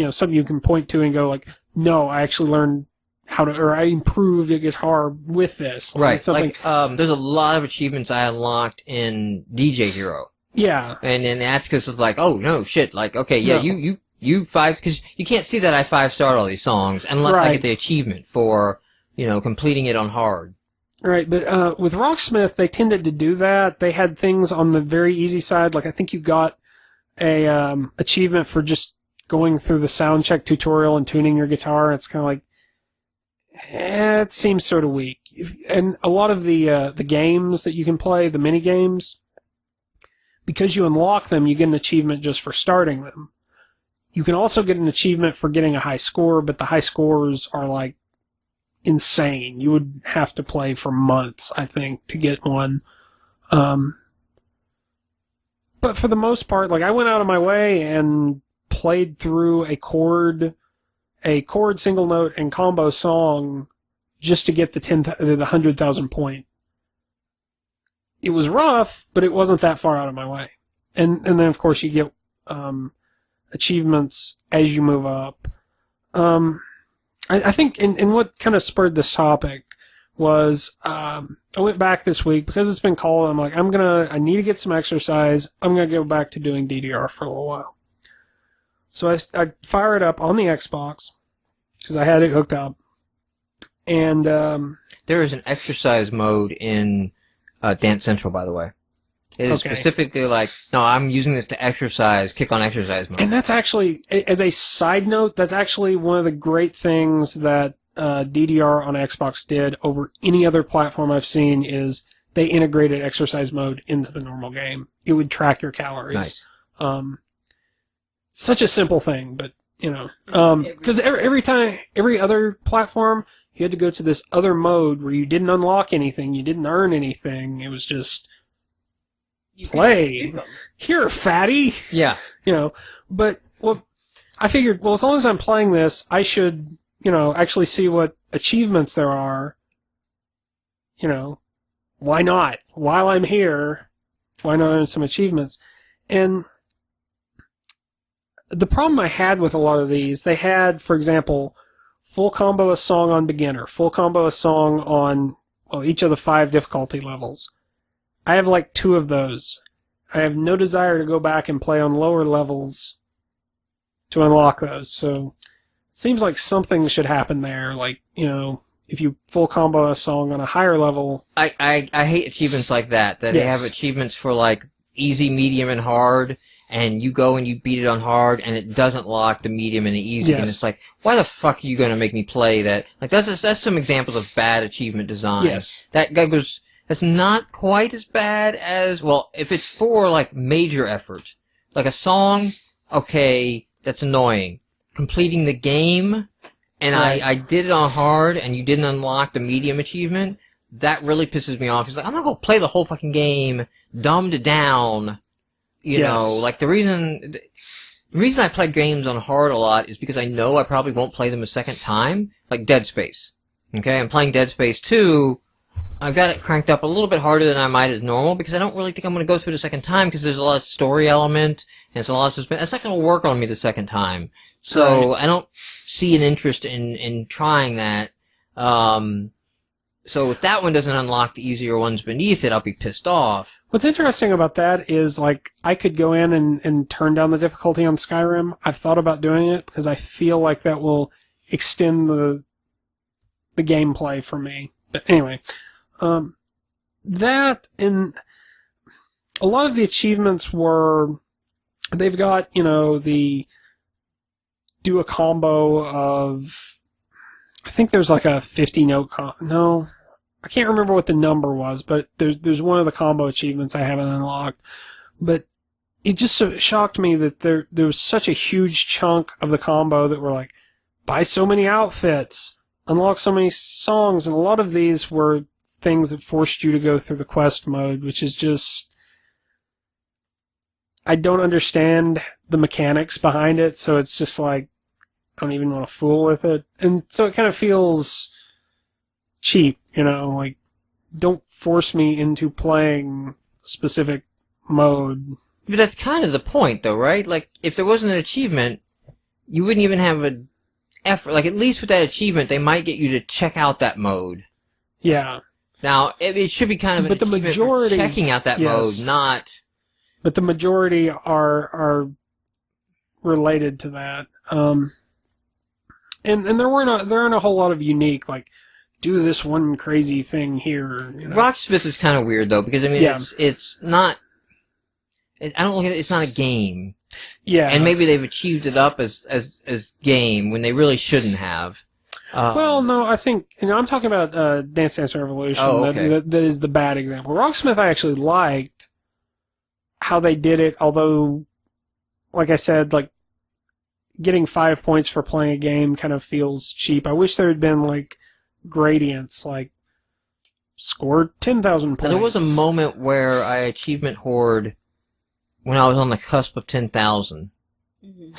something you can point to and go like, no, I actually learned or I improved the guitar with this. Right. It's something, there's a lot of achievements I unlocked in DJ Hero. Yeah. And that's because it's like, oh, no, shit. Like, okay, yeah, no. you because you can't see that I 5-starred all these songs unless I get the achievement for, completing it on hard. Right, but with Rocksmith, they tended to do that. They had things on the very easy side, like I think you got a achievement for just going through the sound check tutorial and tuning your guitar. It's kind of like, it seems sort of weak. And a lot of the games that you can play, the mini games, because you unlock them, you get an achievement just for starting them. You can also get an achievement for getting a high score, but the high scores are like insane. You would have to play for months, I think, to get one. But for the most part, like I went out of my way and played through a chord, single note, and combo song just to get the 100,000 point. It was rough, but it wasn't that far out of my way. And then of course you get achievements as you move up. I think in what kind of spurred this topic was I went back this week because it's been cold. I'm like, I need to get some exercise. I'm gonna go back to doing DDR for a little while. So I fire it up on the Xbox because I had it hooked up, and there is an exercise mode in Dance Central, by the way. It is specifically like, no, I'm using this to exercise, kick on exercise mode. And that's actually, as a side note, that's actually one of the great things that DDR on Xbox did over any other platform I've seen is they integrated exercise mode into the normal game. It would track your calories. Nice. Such a simple thing, but, because every other platform, you had to go to this other mode where you didn't unlock anything, you didn't earn anything. It was just play. Here, fatty. Yeah. But I figured, as long as I'm playing this, I should, actually see what achievements there are. Why not? While I'm here, why not earn some achievements? And the problem I had with a lot of these, they had, for example, full combo a song on beginner, full combo a song on each of the 5 difficulty levels. I have like 2 of those. I have no desire to go back and play on lower levels to unlock those. So it seems like something should happen there. Like, if you full combo a song on a higher level. I hate achievements like that. They have achievements for like easy, medium, and hard. And you go and you beat it on hard, and it doesn't lock the medium and the easy. And it's like, why the fuck are you going to make me play that? Like, that's some examples of bad achievement design. Yes. That's not quite as bad as, if it's for, like, major effort. Like a song, okay, that's annoying. Completing the game, and I did it on hard, and you didn't unlock the medium achievement, that really pisses me off. It's like, I'm not going to play the whole fucking game, dumbed down. Like the reason I play games on hard a lot is because I know I probably won't play them a second time, like Dead Space. Okay, I'm playing Dead Space 2. I've got it cranked up a little bit harder than I might as normal because I don't really think I'm going to go through the second time because there's a lot of story element and it's a lot of suspense. It's not going to work on me the second time. So I don't see an interest in trying that. So if that one doesn't unlock the easier ones beneath it, I'll be pissed off. What's interesting about that is, like, I could go in and turn down the difficulty on Skyrim. I've thought about doing it because I feel like that will extend the gameplay for me. But anyway, that and a lot of the achievements they've got, the do a combo of, I think there's like a 50-note no, I can't remember what the number was, but there's one of the combo achievements I haven't unlocked. But it just so shocked me that there was such a huge chunk of the combo that were like, buy so many outfits, unlock so many songs, and a lot of these were things that forced you to go through the quest mode, which is just, I don't understand the mechanics behind it, so it's just like, I don't even want to fool with it. And so it kind of feels cheap, like, don't force me into playing a specific mode But that's kind of the point, though, right? Like, if there wasn't an achievement, you wouldn't even have an effort. Like, at least with that achievement, they might get you to check out that mode. Yeah. Now, it should be kind of an achievement for checking out that mode, not... But the majority are related to that. And there aren't a whole lot of unique, like, do this one crazy thing here. You know? Rocksmith is kind of weird, though, because, I mean, it's not... I don't look at it, it's not a game. Yeah. And maybe they've achieved it up as game when they really shouldn't have. Well, no, I think, I'm talking about Dance Dance Revolution. Oh, okay. That is the bad example. Rocksmith I actually liked how they did it, although, like I said, like, getting 5 points for playing a game kind of feels cheap. I wish there had been, like, gradients, like, scored 10,000 points. Now, there was a moment where I achievement hoard when I was on the cusp of 10,000. Mm-hmm.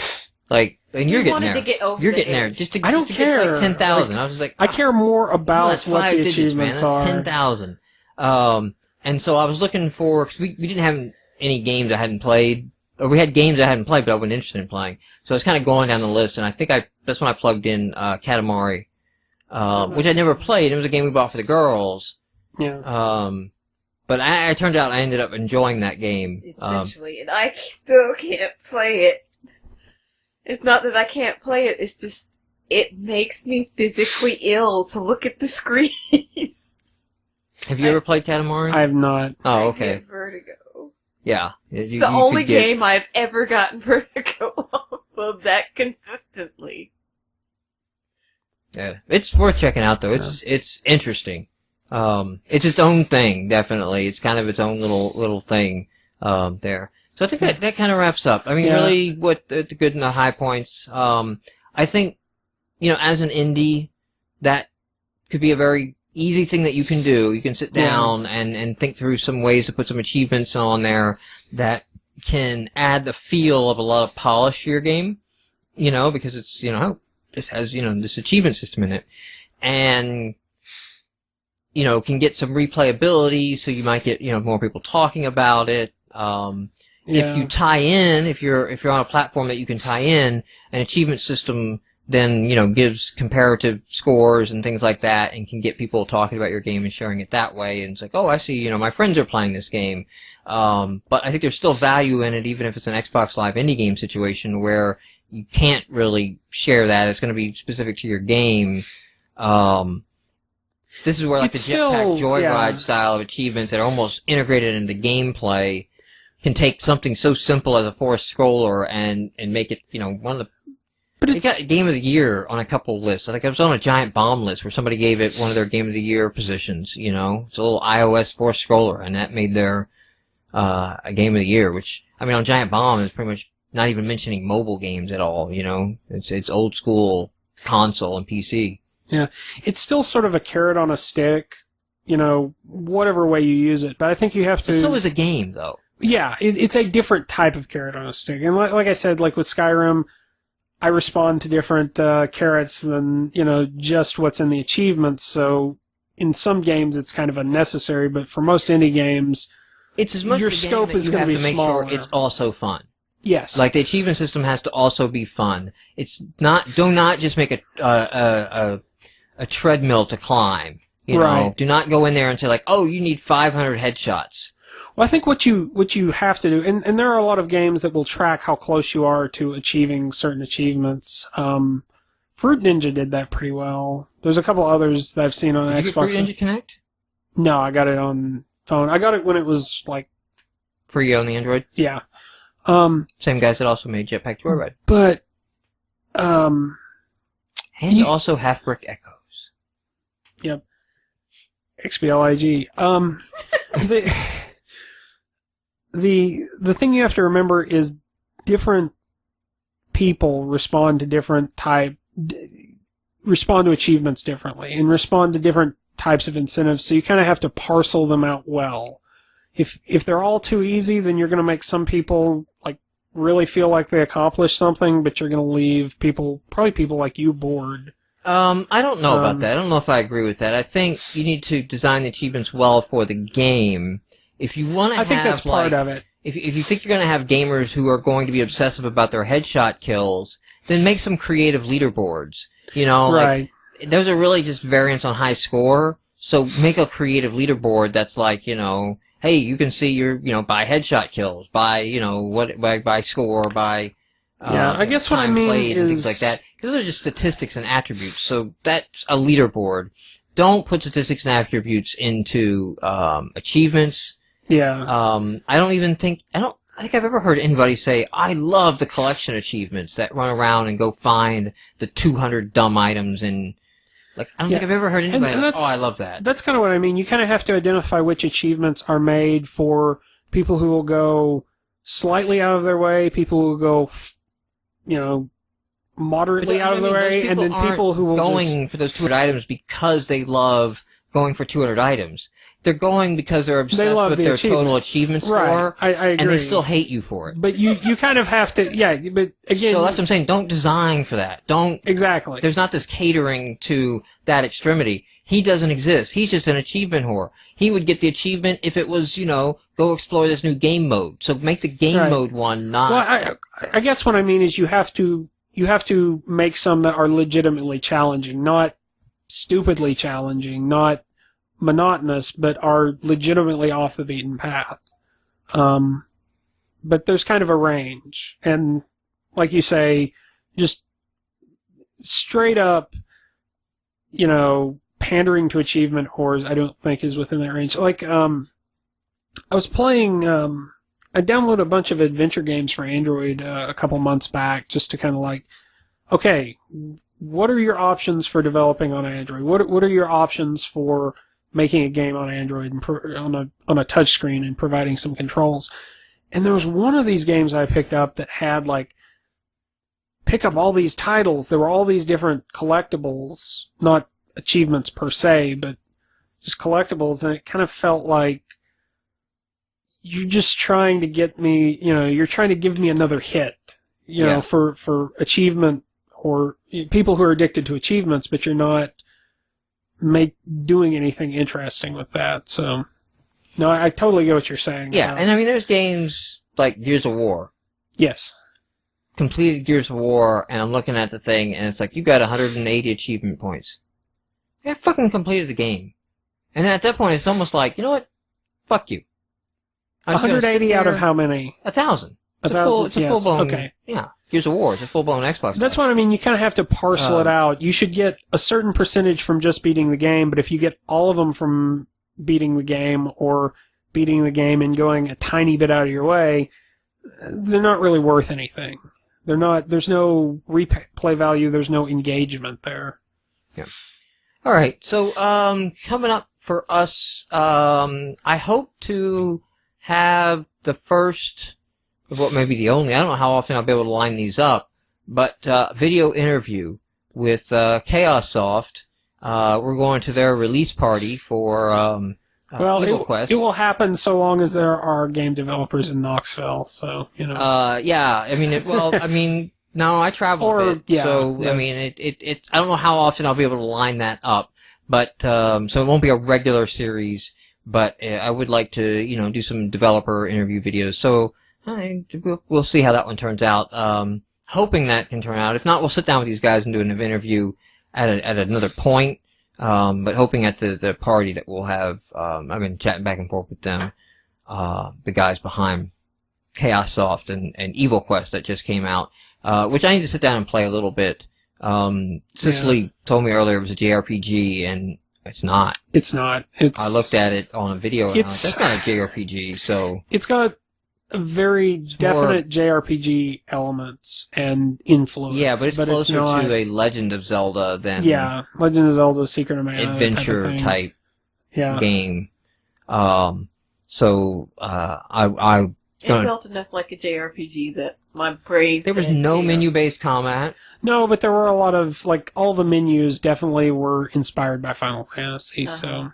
Like, and you're getting there. You're getting there. Just to, I don't care. Get, like, 10,000. I was just like, I care more about what the achievements are. That's 10,000. And so I was looking for, cause we didn't have any games I hadn't played, or we had games I hadn't played, but I wasn't interested in playing. So I was kind of going down the list, and I think that's when I plugged in, Katamari, which I never played. It was a game we bought for the girls. Yeah. But I turned out I ended up enjoying that game. Essentially, and I still can't play it. It's not that I can't play it, it's just, it makes me physically ill to look at the screen. Have you ever played Katamari? I have not. Oh, okay. I get vertigo. Yeah. It's the only game I've ever gotten vertigo off of that consistently. Yeah. It's worth checking out, though. It's interesting. It's its own thing, definitely. It's kind of its own little thing, there. So I think that kind of wraps up. I mean, really, what the good and the high points, I think, as an indie, that could be a very easy thing that you can do. You can sit down and think through some ways to put some achievements on there that can add the feel of a lot of polish to your game, because it's, this has, this achievement system in it. And, can get some replayability, so you might get, more people talking about it. If you tie in, if you're on a platform that you can tie in, an achievement system then, gives comparative scores and things like that, and can get people talking about your game and sharing it that way. And it's like, oh, I see, my friends are playing this game. But I think there's still value in it, even if it's an Xbox Live indie game situation where you can't really share that. It's going to be specific to your game. This is where, like, the Jetpack Joyride style of achievements that are almost integrated into gameplay can take something so simple as a forest scroller and make it, one of the... But it got Game of the Year on a couple lists. I think it was on a Giant Bomb list where somebody gave it one of their Game of the Year positions, It's a little iOS forest scroller, and that made their a Game of the Year, which, I mean, on Giant Bomb is pretty much not even mentioning mobile games at all, It's old school console and PC. Yeah. It's still sort of a carrot on a stick, whatever way you use it. But I think you have to... So is a game, though. Yeah, it's a different type of carrot on a stick. And like I said, like with Skyrim, I respond to different carrots than, just what's in the achievements. So in some games it's kind of unnecessary, but for most indie games, it's as much your scope is going to be smaller. Sure it's also fun. Yes. Like the achievement system has to also be fun. It's not, do not just make a treadmill to climb. Right. Do not go in there and say like, oh, you need 500 headshots. Well, I think what you have to do, and there are a lot of games that will track how close you are to achieving certain achievements. Fruit Ninja did that pretty well. There's a couple others that I've seen on Xbox. Did you get Fruit Ninja Connect? No, I got it on phone. I got it when it was like free on the Android. Yeah. Same guys that also made Jetpack Joyride. But and also Half Brick Echoes. Yep. XBLIG. The thing you have to remember is different people respond to achievements differently and respond to different types of incentives, so you kind of have to parcel them out well. If they're all too easy, then you're going to make some people like really feel like they accomplished something, but you're going to leave probably people like you bored. I don't know about that. I don't know if I agree with that. I think you need to design the achievements well for the game. If you want to I think that's part of it. if you think you're going to have gamers who are going to be obsessive about their headshot kills, then make some creative leaderboards. You know, Right. like, those are really just variants on high score. So make a creative leaderboard that's like, you know, hey, you can see your, you know, by headshot kills, by, you know, by score, by, Yeah, I guess what I time mean played and is- things like that. Because those are just statistics and attributes. So that's a leaderboard. Don't put statistics and attributes into, achievements. Yeah. I think I've ever heard anybody say, I love the collection achievements that run around and go find the 200 dumb items and, like, I don't think I've ever heard anybody And like, that's- oh, I love that. That's kind of what I mean. You kind of have to identify which achievements are made for people who will go slightly out of their way, people who will go, you know, moderately out of their way, and then people who will going for those 200 items because they love going for 200 items. They're going because they're obsessed love with the their achievement. total achievement Right. score, I agree. and they still hate you for it. But you kind of have to, yeah, but again... So that's what I'm saying. Don't design for that. Exactly. There's not this catering to that extremity. He doesn't exist. He's just an achievement whore. He would get the achievement if it was, you know, go explore this new game mode. So make the game Right. mode one not... Well, I guess what I mean is you have to make some that are legitimately challenging, not stupidly challenging, not monotonous, but are legitimately off the beaten path. But there's kind of a range. And like you say, just straight up, you know, pandering to achievement whores, I don't think is within that range. Like, I was playing, I downloaded a bunch of adventure games for Android a couple months back just to kind of like, okay, what are your options for developing on Android? What are your options for making a game on Android and on a touchscreen and providing some controls? And there was one of these games I picked up that had like, pick up all these titles. There were all these different collectibles, not achievements per se, but just collectibles, and it kind of felt like you're just trying to get me, you know, you're trying to give me another hit, you know, for achievement, or people who are addicted to achievements, but you're not doing anything interesting with that. So, no, I totally get what you're saying. Yeah, and I mean, there's games like Gears of War. Yes. Completed Gears of War, and I'm looking at the thing, and it's like, you got 180 achievement points. I fucking completed the game. And then at that point, it's almost like, you know what? Fuck you. 180 out of how many? 1,000. It's 1,000. a full-blown, Okay. Yeah. Gears of War. It's a full-blown Xbox. That's what I mean. You kind of have to parcel it out. You should get a certain percentage from just beating the game, but if you get all of them from beating the game, or beating the game and going a tiny bit out of your way, they're not really worth anything. They're not. There's no replay value. There's no engagement there. Yeah. All right. So, coming up for us, I hope to have the first, what may be the only, I don't know how often I'll be able to line these up, but video interview with Chaos Soft. We're going to their release party for Evil Quest. It will happen so long as there are game developers in Knoxville. So, you know. Yeah. I mean, no, I travel a bit. Yeah, so, yeah. I mean, I don't know how often I'll be able to line that up, but, so it won't be a regular series, but I would like to, you know, do some developer interview videos. So, we'll see how that one turns out. Hoping that can turn out. If not, we'll sit down with these guys and do an interview at another point. But hoping at the party that we'll have, I've been chatting back and forth with them, the guys behind Chaos Soft and Evil Quest that just came out, which I need to sit down and play a little bit. Cicely told me earlier it was a JRPG, and it's not. It's not. I looked at it on a video, and I was like, that's not a JRPG, so. It's got very definite JRPG elements and influence. Yeah, but it's closer to a Legend of Zelda than Legend of Zelda: Secret of Mana adventure type yeah. game. So I It felt enough like a JRPG that my brain. There was no menu-based combat. No, but there were a lot of, like, all the menus definitely were inspired by Final Fantasy, so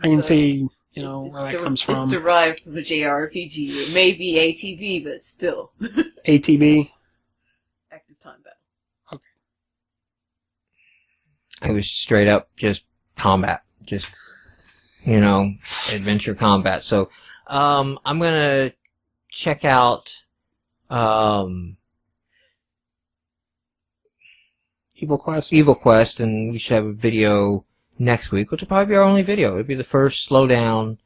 I can see, you know, where that comes from. It's derived from a JRPG. It may be ATB, but still. ATB? Active Time Battle. Okay. It was straight up just combat. Just, you know, adventure combat. So, I'm gonna check out Evil Quest. Evil Quest, and we should have a video next week, which will probably be our only video. It'll be the first slowdown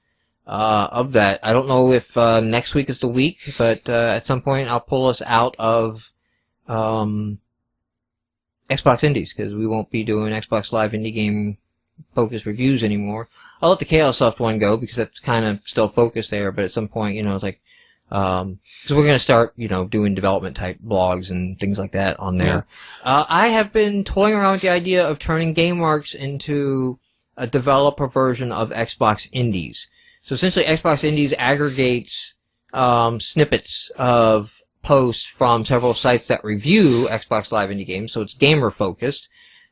of that. I don't know if next week is the week, but at some point I'll pull us out of Xbox Indies, because we won't be doing Xbox Live Indie Game focused reviews anymore. I'll let the Chaosoft one go, because that's kind of still focused there, but at some point, it's like, because we're going to start, doing development type blogs and things like that on there. Yeah. I have been toying around with the idea of turning GameMarx into a developer version of Xbox Indies. So essentially, Xbox Indies aggregates snippets of posts from several sites that review Xbox Live Indie games, so it's gamer focused.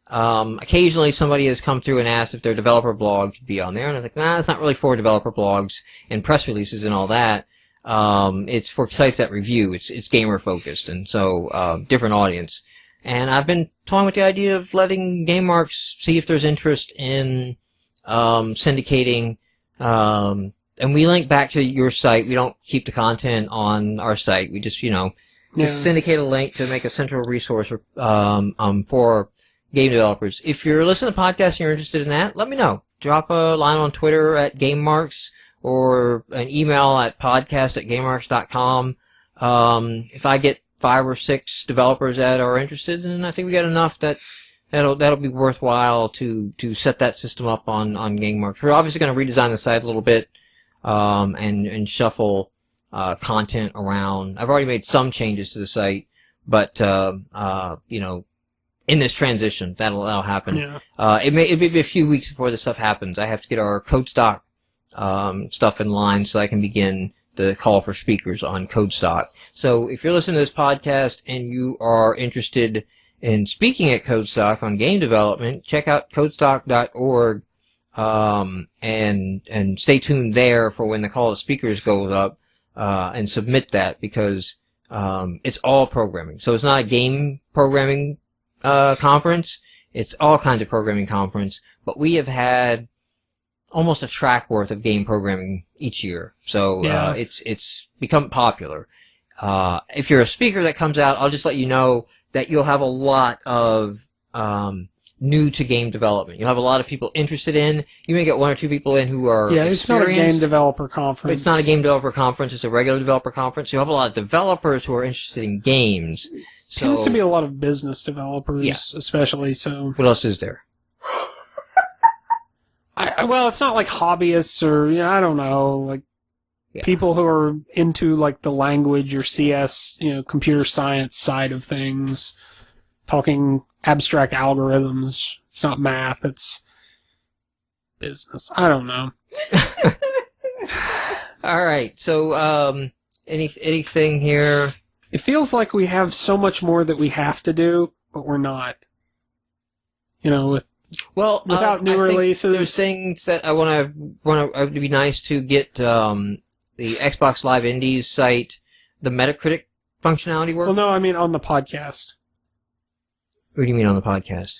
Occasionally somebody has come through and asked if their developer blog could be on there, and I'm like, nah, it's not really for developer blogs and press releases and all that. It's for sites that review. It's gamer focused, and so different audience. And I've been toying with the idea of letting GameMarx see if there's interest in syndicating. And we link back to your site. We don't keep the content on our site. We just just syndicate a link to make a central resource for game developers. If you're listening to the podcast and you're interested in that, let me know. Drop a line on Twitter at GameMarx, or an email at podcast@gamemarx.com. If I get 5 or 6 developers that are interested, then I think we got enough that'll be worthwhile to set that system up on GameMarx. We're obviously going to redesign the site a little bit, and shuffle content around. I've already made some changes to the site, but in this transition, that'll happen. Yeah. It may be a few weeks before this stuff happens. I have to get our code stock stuff in line so I can begin the call for speakers on code stock. So if you're listening to this podcast and you are interested in speaking at code stock on game development, check out codestock.org, and stay tuned there for when the call to speakers goes up, and submit that, because it's all programming. So it's not a game programming conference. It's all kinds of programming conference, but we have had almost a track worth of game programming each year. So it's become popular. If you're a speaker that comes out, I'll just let you know that you'll have a lot of new to game development. You'll have a lot of people interested in. You may get 1 or 2 people in who are it's not a game developer conference. It's not a game developer conference. It's a regular developer conference. You'll have a lot of developers who are interested in games. So, tends to be a lot of business developers, especially. So what else is there? Well, it's not like hobbyists or I don't know, like people who are into like the language or CS, computer science side of things, talking abstract algorithms. It's not math, it's business. I don't know. All right. So, anything here? It feels like we have so much more that we have to do, but we're not. Without new releases. There's things that I want to. It would be nice to get the Xbox Live Indies site, the Metacritic functionality work. Well, no, I mean on the podcast. What do you mean on the podcast?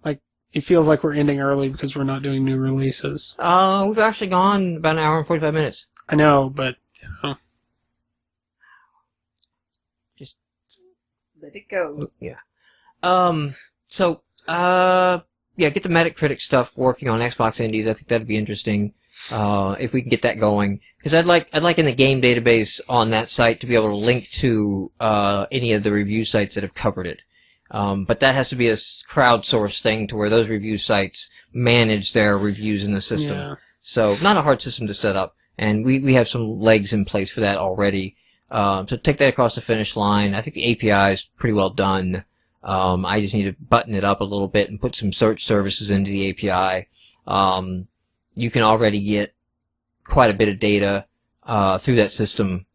Like, it feels like we're ending early because we're not doing new releases. We've actually gone about an hour and 45 minutes. I know, but just let it go. Yeah. Get the Metacritic stuff working on Xbox Indies. I think that'd be interesting, if we can get that going. Because I'd like in the game database on that site to be able to link to, any of the review sites that have covered it. But that has to be a crowdsourced thing to where those review sites manage their reviews in the system. Yeah. So, not a hard system to set up. And we have some legs in place for that already. So take that across the finish line. I think the API is pretty well done. I just need to button it up a little bit and put some search services into the API. You can already get quite a bit of data, through that system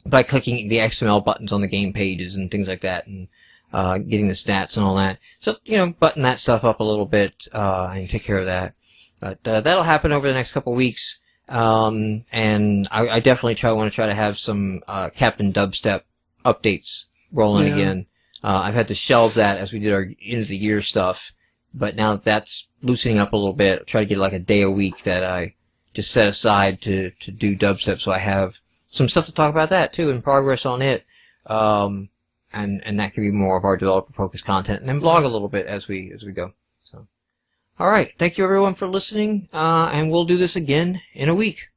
by clicking the XML buttons on the game pages and things like that, and getting the stats and all that. So, button that stuff up a little bit, and take care of that. But, that'll happen over the next couple weeks. And I definitely want to try to have some, Captain Dubstep updates rolling again. I've had to shelve that as we did our end of the year stuff, but now that that's loosening up a little bit, I'll try to get like a day a week that I just set aside to do dubstep, so I have some stuff to talk about that too, and progress on it. And that could be more of our developer-focused content, and then blog a little bit as we go. So, all right, thank you everyone for listening, and we'll do this again in a week.